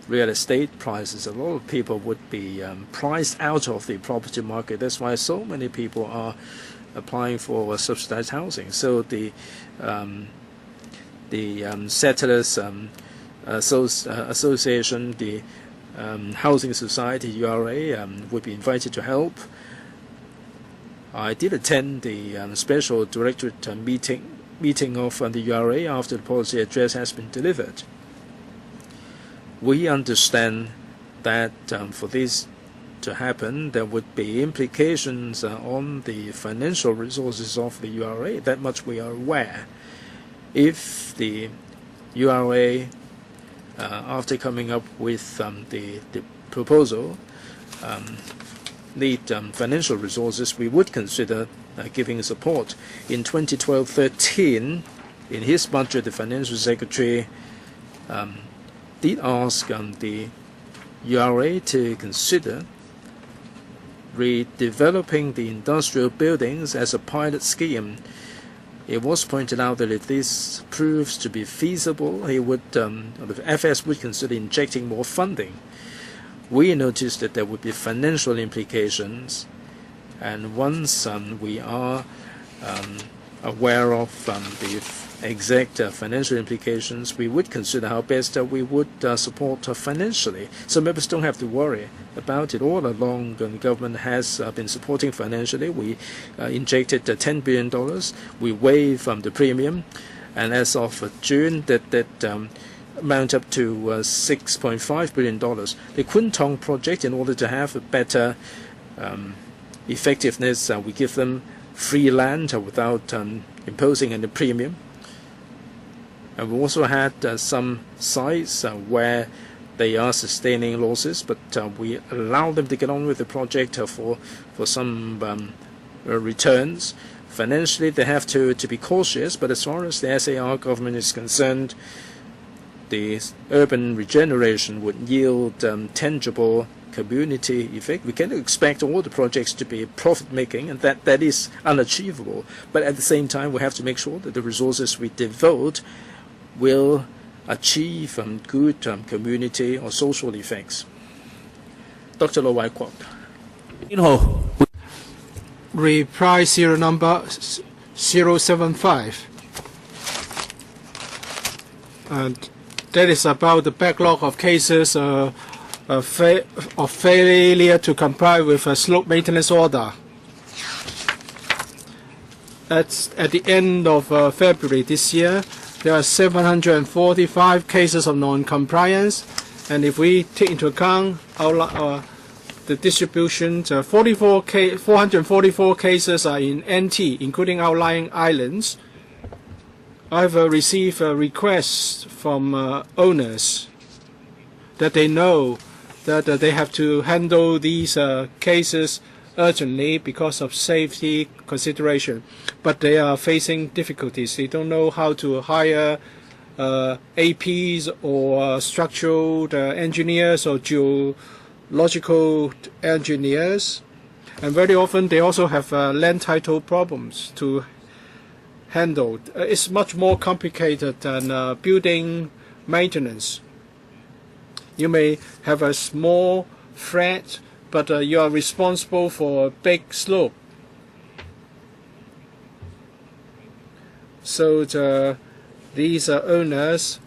Speaker 4: real estate prices, a lot of people would be priced out of the property market. That's why so many people are applying for subsidized housing. So the Settlers Association, the Housing Society, URA, would be invited to help. I did attend the special directorate meeting of the URA after the policy address has been delivered. We understand that for this to happen, there would be implications on the financial resources of the URA. That much we are aware. If the URA, after coming up with the proposal, need financial resources, we would consider giving support. In 2012-13, in his budget, the Financial Secretary did ask the URA to consider redeveloping the industrial buildings as a pilot scheme. It was pointed out that if this proves to be feasible, he would, the FS would consider injecting more funding. We noticed that there would be financial implications, and once we are aware of the exact financial implications, we would consider how best we would support financially. So members don't have to worry about it. All along, the government has been supporting financially. We injected $10 billion. We waived the premium, and as of June, that amount up to $6.5 billion. The Kwun Tong project, in order to have a better effectiveness, we give them free land without imposing any premium. And we also had some sites where they are sustaining losses, but we allow them to get on with the project for some returns. Financially, they have to be cautious, but as far as the SAR government is concerned, the urban regeneration would yield tangible community effect. We can expect all the projects to be profit-making, and that is unachievable. But at the same time, we have to make sure that the resources we devote will achieve good community or social effects. Dr. Lo Wai Kwok.
Speaker 2: Reply serial number 075. And that is about the backlog of cases of failure to comply with a slope maintenance order. At the end of February this year, there are 745 cases of non-compliance, and if we take into account the distribution, 444 cases are in NT, including outlying islands. I've received requests from owners that they know that they have to handle these cases urgently because of safety consideration, but they are facing difficulties. They don't know how to hire APs or structural engineers or geological engineers, and very often they also have land title problems to handle. It's much more complicated than building maintenance. You may have a small flat, but you are responsible for a big slope. So these owners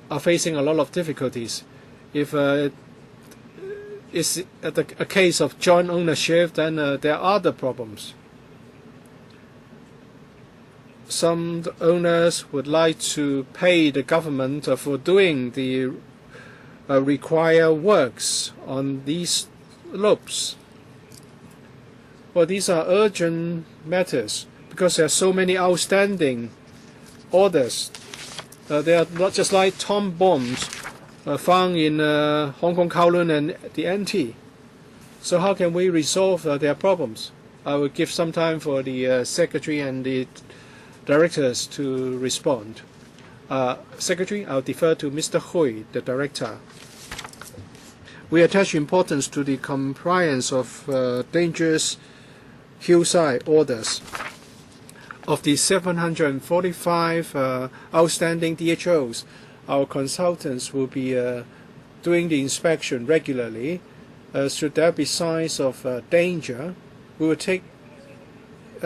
Speaker 2: are facing a lot of difficulties. If it's a case of joint ownership, then there are other problems. Some owners would like to pay the government for doing the required works on these slopes. Well, these are urgent matters because there are so many outstanding orders. They are not just like tom bombs found in Hong Kong, Kowloon and the NT. So how can we resolve their problems? I will give some time for the Secretary and the Directors to respond. Secretary, I'll defer to Mr. Hui, the Director. We attach importance to the compliance of dangerous hillside orders. Of the 745 outstanding DHOs, our consultants will be doing the inspection regularly. Should there be signs of danger, we will take...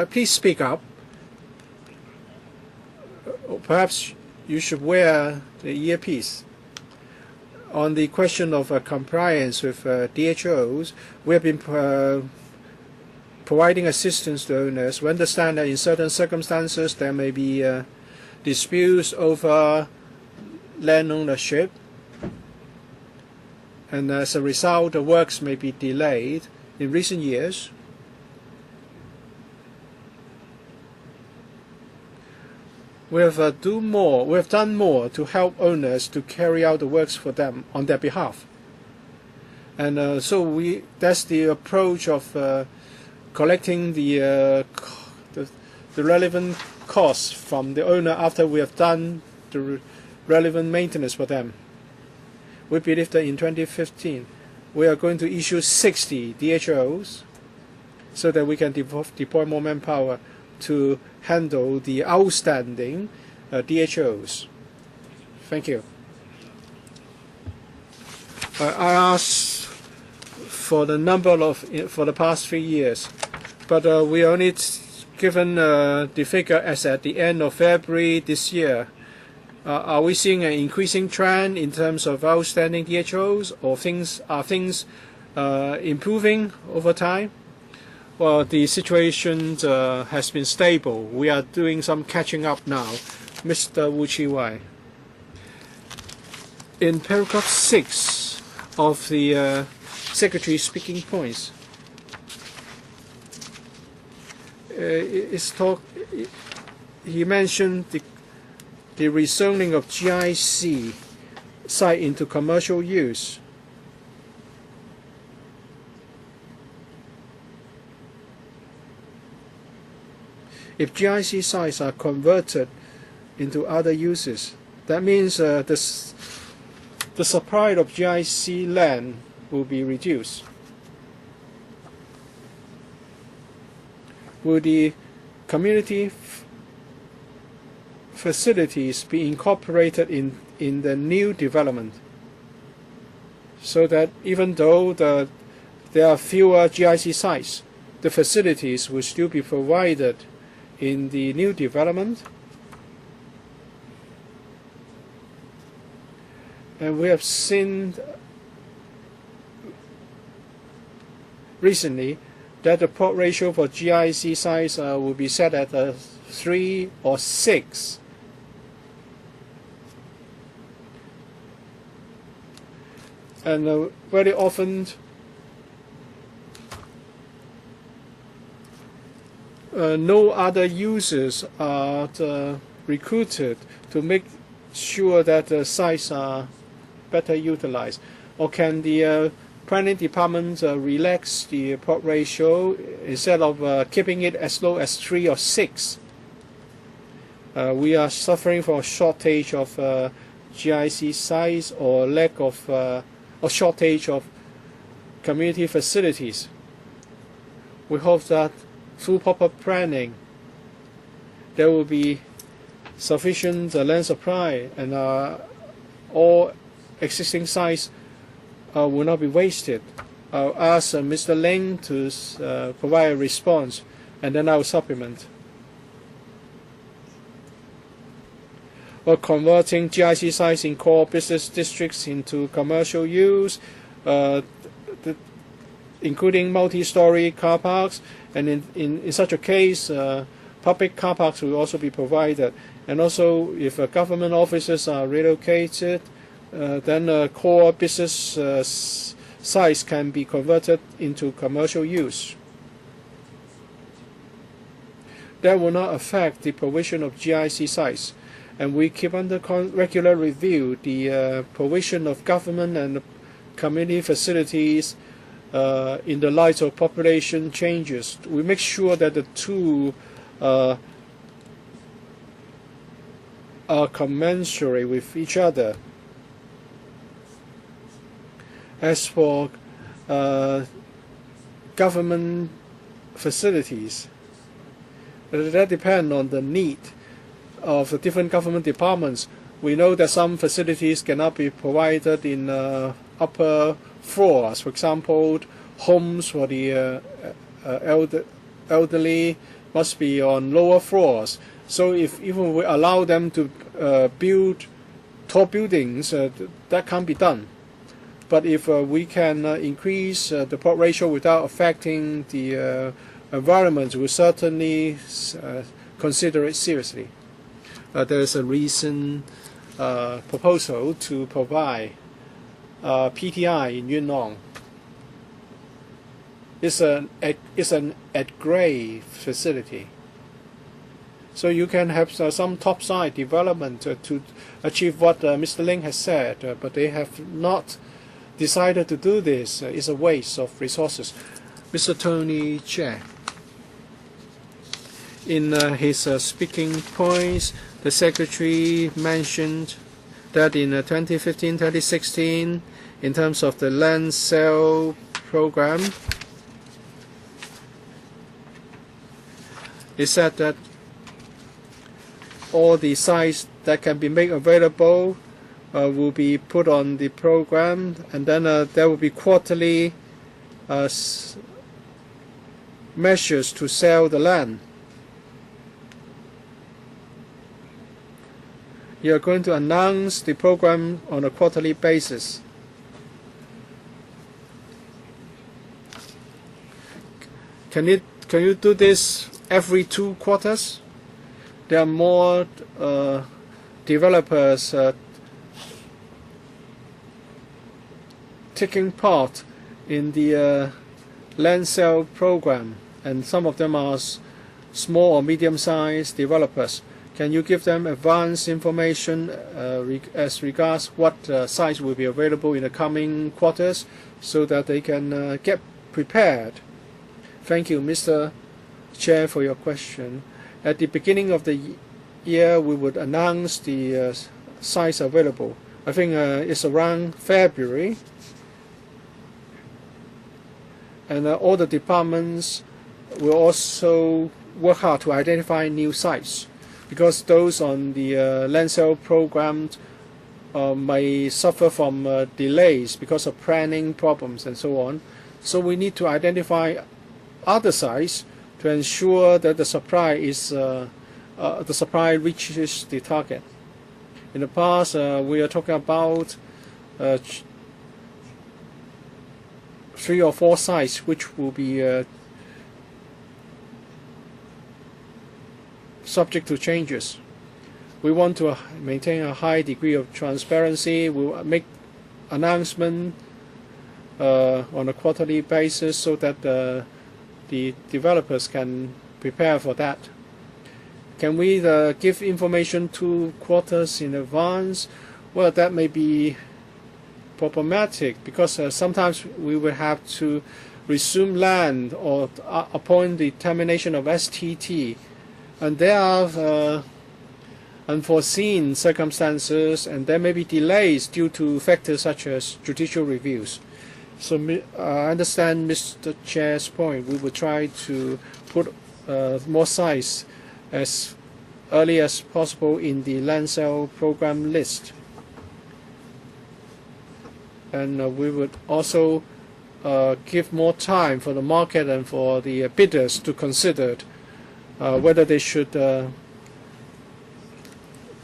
Speaker 2: please speak up. Perhaps you should wear the earpiece. On the question of compliance with DHOs, we have been providing assistance to owners. We understand that in certain circumstances there may be disputes over land ownership, and as a result the works may be delayed. In recent years, we have done more to help owners to carry out the works for them on their behalf. And so that's the approach of collecting the relevant costs from the owner after we have done the relevant maintenance for them. We believe that in 2015 we are going to issue 60 DHOs so that we can deploy more manpower to handle the outstanding DHOs. Thank you. I asked for the number for the past 3 years, but we only given the figure as at the end of February this year. Are we seeing an increasing trend in terms of outstanding DHOs, or are things improving over time? Well, the situation has been stable. We are doing some catching up now. Mr. Wu Chi-wai. In paragraph 6 of the Secretary's speaking points, he mentioned the rezoning of GIC site into commercial use. If GIC sites are converted into other uses, that means the supply of GIC land will be reduced. Will the community facilities be incorporated in the new development, so that even though there are fewer GIC sites, the facilities will still be provided in the new development? And we have seen recently that the plot ratio for GIC sites will be set at 3 or 6. And very often no other users are recruited to make sure that the sites are better utilized. Or can the planning department relax the plot ratio instead of keeping it as low as 3 or 6? We are suffering from a shortage of GIC sites or lack of or shortage of community facilities. We hope that through proper planning there will be sufficient land supply, and all existing sites will not be wasted. I'll ask Mr. Ling to provide a response, and then I'll supplement. Or converting GIC sites in core business districts into commercial use, including multi-story car parks, and in such a case, public car parks will also be provided. And also, if government offices are relocated, then core business sites can be converted into commercial use. That will not affect the provision of GIC sites. And we keep under regular review the provision of government and community facilities in the light of population changes. We make sure that the two are commensurate with each other. As for government facilities, that depends on the need of the different government departments. We know that some facilities cannot be provided in upper floors. For example, homes for the elderly must be on lower floors. So if even we allow them to build tall buildings, that can't be done. But if we can increase the plot ratio without affecting the environment, we'll certainly consider it seriously. There is a recent proposal to provide PTI in Yunnan. It's an at-grade facility. So you can have some topside development to achieve what Mr. Ling has said, but they have not decided to do this is a waste of resources. Mr. Tony Chair. In his speaking points, the Secretary mentioned that in 2015-2016, in terms of the land sale program, he said that all the sites that can be made available will be put on the program, and then there will be quarterly measures to sell the land. You are going to announce the program on a quarterly basis. Can you do this every 2 quarters? There are more developers taking part in the land sale program, and some of them are small or medium-sized developers. Can you give them advance information as regards what sites will be available in the coming quarters so that they can get prepared? Thank you, Mr. Chair, for your question. At the beginning of the year, we would announce the sites available. I think it's around February. And all the departments will also work hard to identify new sites, because those on the land sale program may suffer from delays because of planning problems and so on. So we need to identify other sites to ensure that the supply reaches the target. In the past, we are talking about 3 or 4 sites which will be subject to changes. We want to maintain a high degree of transparency. We'll make announcement on a quarterly basis so that the developers can prepare for that. Can we give information 2 quarters in advance? Well, that may be problematic, because sometimes we will have to resume land or upon the termination of STT, and there are unforeseen circumstances, and there may be delays due to factors such as judicial reviews. So I understand Mr. Chair's point. We will try to put more sites as early as possible in the land sale program list. And we would also give more time for the market and for the bidders to consider whether they should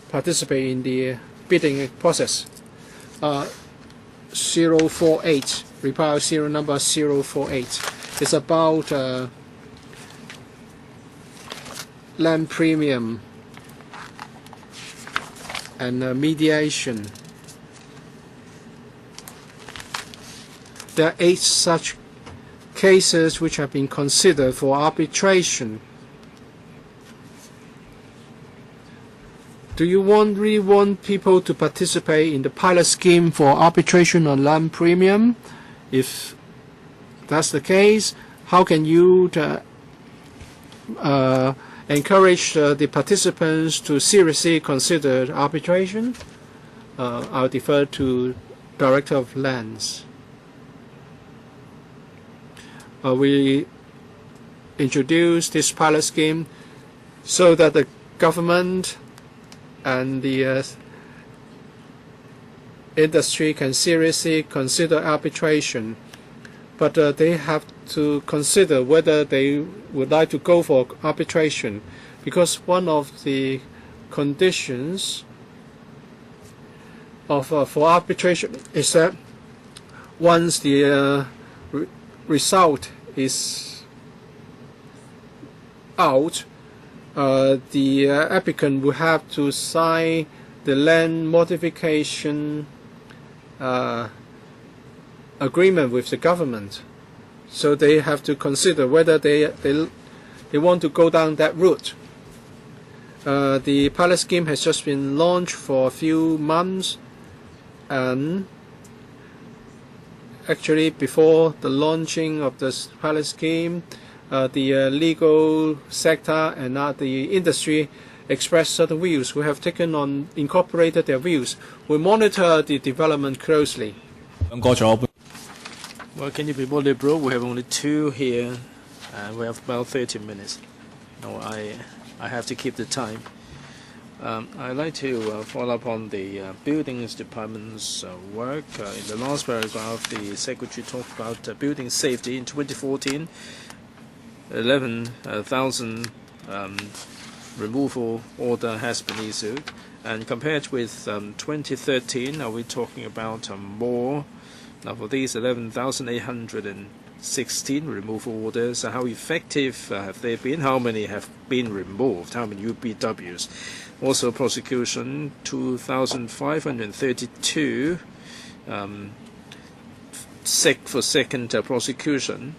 Speaker 2: participate in the bidding process. 048, reply serial number 048. It's about land premium and mediation. There are 8 such cases which have been considered for arbitration. Do you really want people to participate in the pilot scheme for arbitration on land premium? If that's the case, how can you encourage the participants to seriously consider arbitration? I'll defer to Director of Lands. We introduced this pilot scheme so that the government and the industry can seriously consider arbitration, but they have to consider whether they would like to go for arbitration, because one of the conditions of for arbitration is that once the result is out, the applicant will have to sign the land modification agreement with the government. So they have to consider whether they want to go down that route. The pilot scheme has just been launched for a few months, and actually, before the launching of this pilot scheme, the legal sector and the industry expressed certain views. We have incorporated their views. We monitor the development closely.
Speaker 4: Well, can you be more liberal? We have only 2 here, and we have about 30 minutes. No, I have to keep the time. I'd like to follow up on the Buildings Department's work. In the last paragraph, the Secretary talked about building safety. In 2014, 11,000 removal order has been issued. And compared with 2013, are we talking about more? Now, for these 11,816 removal orders, how effective have they been? How many have been removed? How many UBWs? Also, prosecution, 2,532 for second prosecution.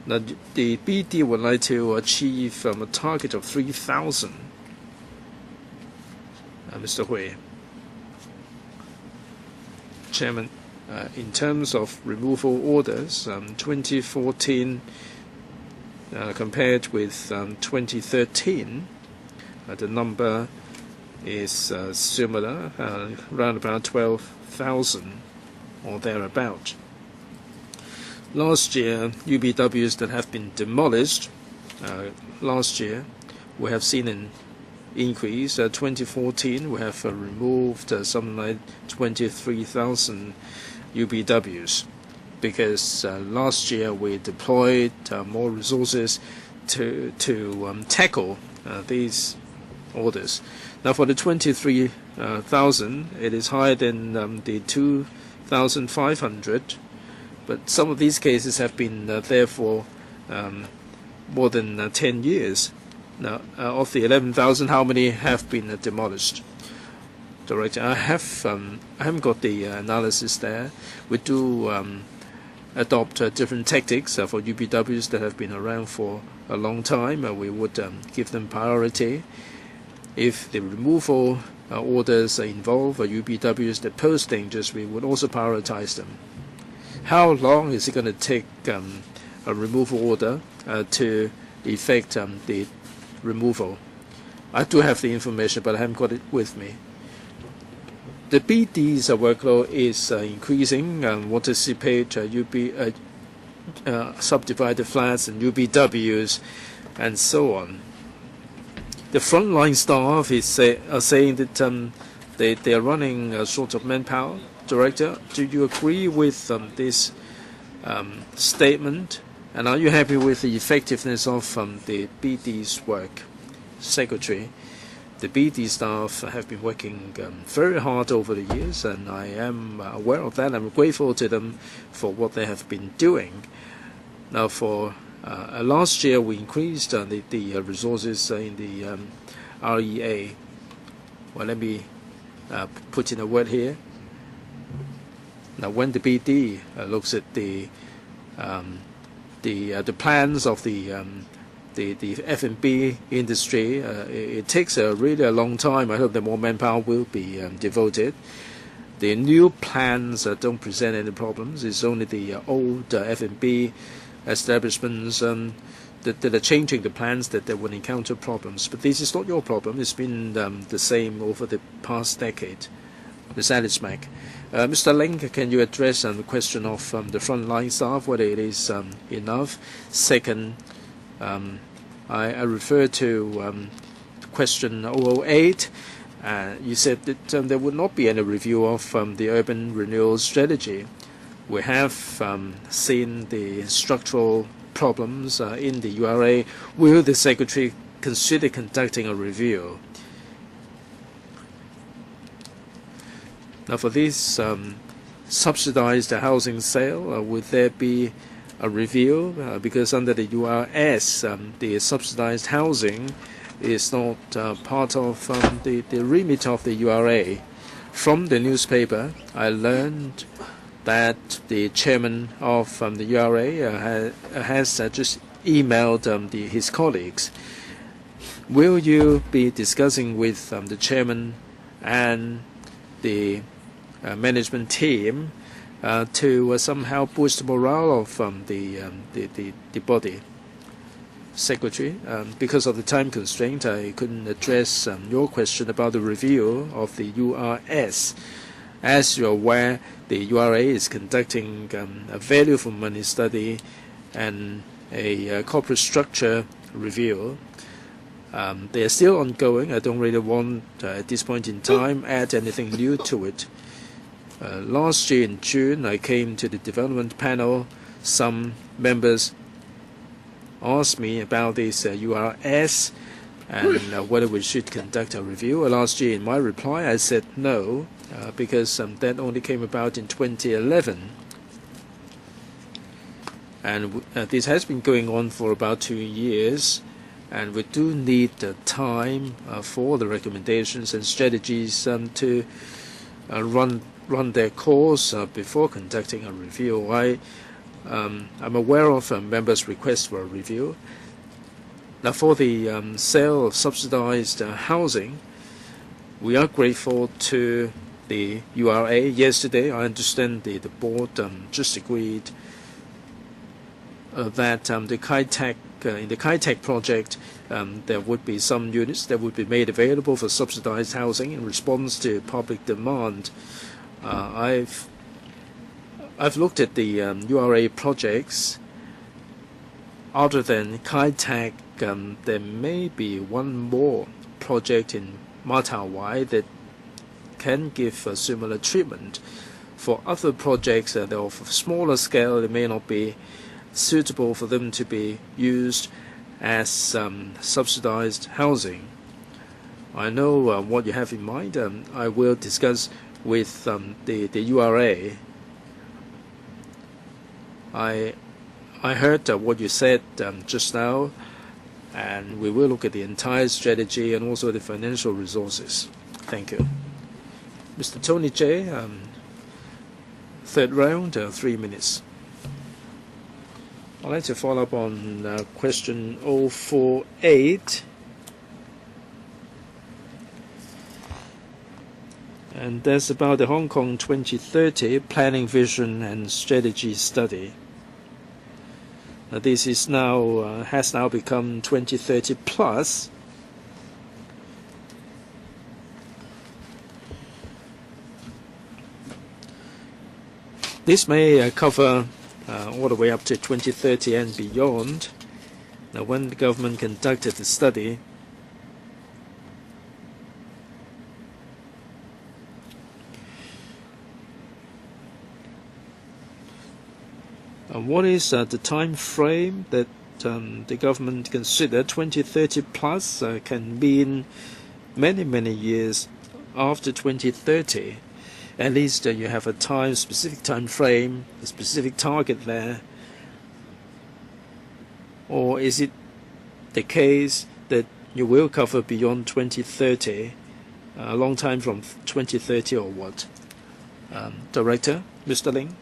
Speaker 4: Now, the BD would like to achieve a target of 3,000. Mr. Hui. Chairman, in terms of removal orders, 2014 compared with 2013, the number is similar, around about 12,000 or thereabout. Last year, UBWs that have been demolished, last year we have seen an increase. 2014 we have removed something like 23,000 UBWs because last year we deployed more resources to tackle these orders. Now for the 23,000, it is higher than the 2,500, but some of these cases have been there for more than 10 years. Now, of the 11,000, how many have been demolished? Director, I haven't got the analysis there. We do adopt different tactics for UBWs that have been around for a long time. We would give them priority. If the removal orders involve UBWs that pose dangers, we would also prioritize them. How long is it going to take a removal order to effect the removal? I do have the information, but I haven't got it with me. The BD's workload is increasing. Want to anticipate subdivided flats and UBWs and so on. The frontline staff are saying that they are running short of manpower. Director, do you agree with this statement? And are you happy with the effectiveness of the BD's work? Secretary, the BD staff have been working very hard over the years, and I am aware of that. I'm grateful to them for what they have been doing. Now, for last year, we increased the resources in the REA. Well, let me put in a word here. Now, when the BD looks at the plans of the F&B industry, it takes really a long time. I hope that more manpower will be devoted. The new plans don't present any problems. It's only the old F&B establishments that are changing the plans that they will encounter problems. But this is not your problem. It's been the same over the past decade. Ms. Alice Mack. Mr. Ling, can you address the question of the frontline staff, whether it is enough? Second, I refer to question 008. You said that there would not be any review of the urban renewal strategy. We have seen the structural problems in the URA. Will the Secretary consider conducting a review? Now, for this subsidized housing sale, would there be a review? Because under the URS, the subsidized housing is not part of the remit of the URA. From the newspaper, I learned that the chairman of the URA has just emailed his colleagues. Will you be discussing with the chairman and the management team to somehow boost the morale of the body. Secretary, because of the time constraint, I couldn't address your question about the review of the URS. As you're aware, the URA is conducting a value for money study and a corporate structure review. They are still ongoing. I don't really want, at this point in time, add anything new to it. Last year in June, I came to the development panel. Some members asked me about this URS and whether we should conduct a review. Last year, in my reply, I said no, because that only came about in 2011. And this has been going on for about 2 years, and we do need time for the recommendations and strategies to run their course before conducting a review. I'm aware of members' requests for a review. Now, for the sale of subsidized housing, we are grateful to the URA. Yesterday, I understand the board just agreed that the Kai-Tak, in the Kai-Tak project, there would be some units that would be made available for subsidized housing in response to public demand. I've looked at the URA projects. Other than Kai-Tak, there may be one more project in Matawai that can give a similar treatment. For other projects that are of smaller scale, it may not be suitable for them to be used as subsidized housing. I know what you have in mind. I will discuss with the URA. I heard what you said just now, and we will look at the entire strategy and also the financial resources. Thank you. Mr. Tony J., third round, 3 minutes. I'd like to follow up on question 048. And that's about the Hong Kong 2030 Planning Vision and Strategy Study. This is now has now become 2030 plus. This may cover all the way up to 2030 and beyond. Now, when the government conducted the study, what is the time frame that the government consider? 2030 plus can mean many years after 2030. At least you have a specific time frame, a specific target there. Or is it the case that you will cover beyond 2030, a long time from 2030 or what? Director, Mr. Ling?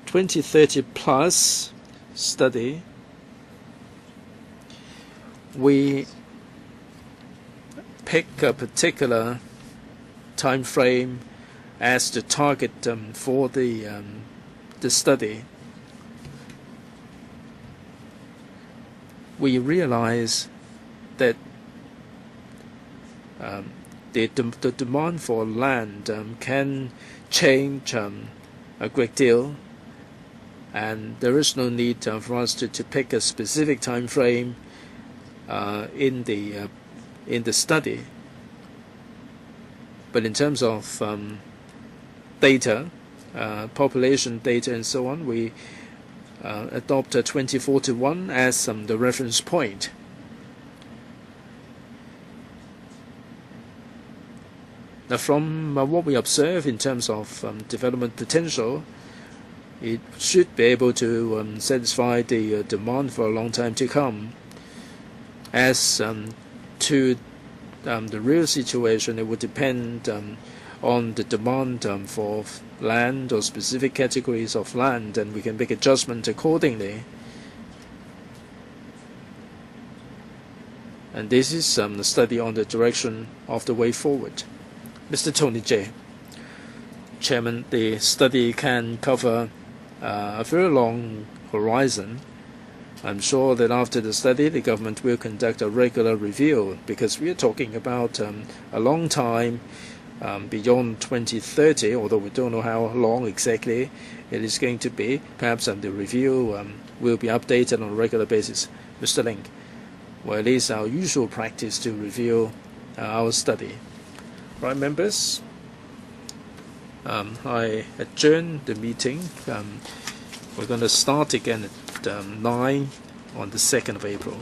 Speaker 4: 2030 plus study, we pick a particular time frame as the target for the study. We realize that the demand for land can change a great deal, and there is no need for us to pick a specific time frame in the study. But in terms of data, population data and so on, we adopt 2041 as the reference point. Now, from what we observe in terms of development potential, it should be able to satisfy the demand for a long time to come. As to the real situation, it would depend on the demand for land or specific categories of land, and we can make adjustment accordingly. And this is the study on the direction of the way forward. Mr. Tony J. Chairman, the study can cover a very long horizon. I'm sure that after the study, the government will conduct a regular review, because we are talking about a long time beyond 2030, although we don't know how long exactly it is going to be. Perhaps the review will be updated on a regular basis. Mr. Link, well, it is our usual practice to review our study. Right, members, I adjourn the meeting. We're going to start again at 9 on the 2nd of April.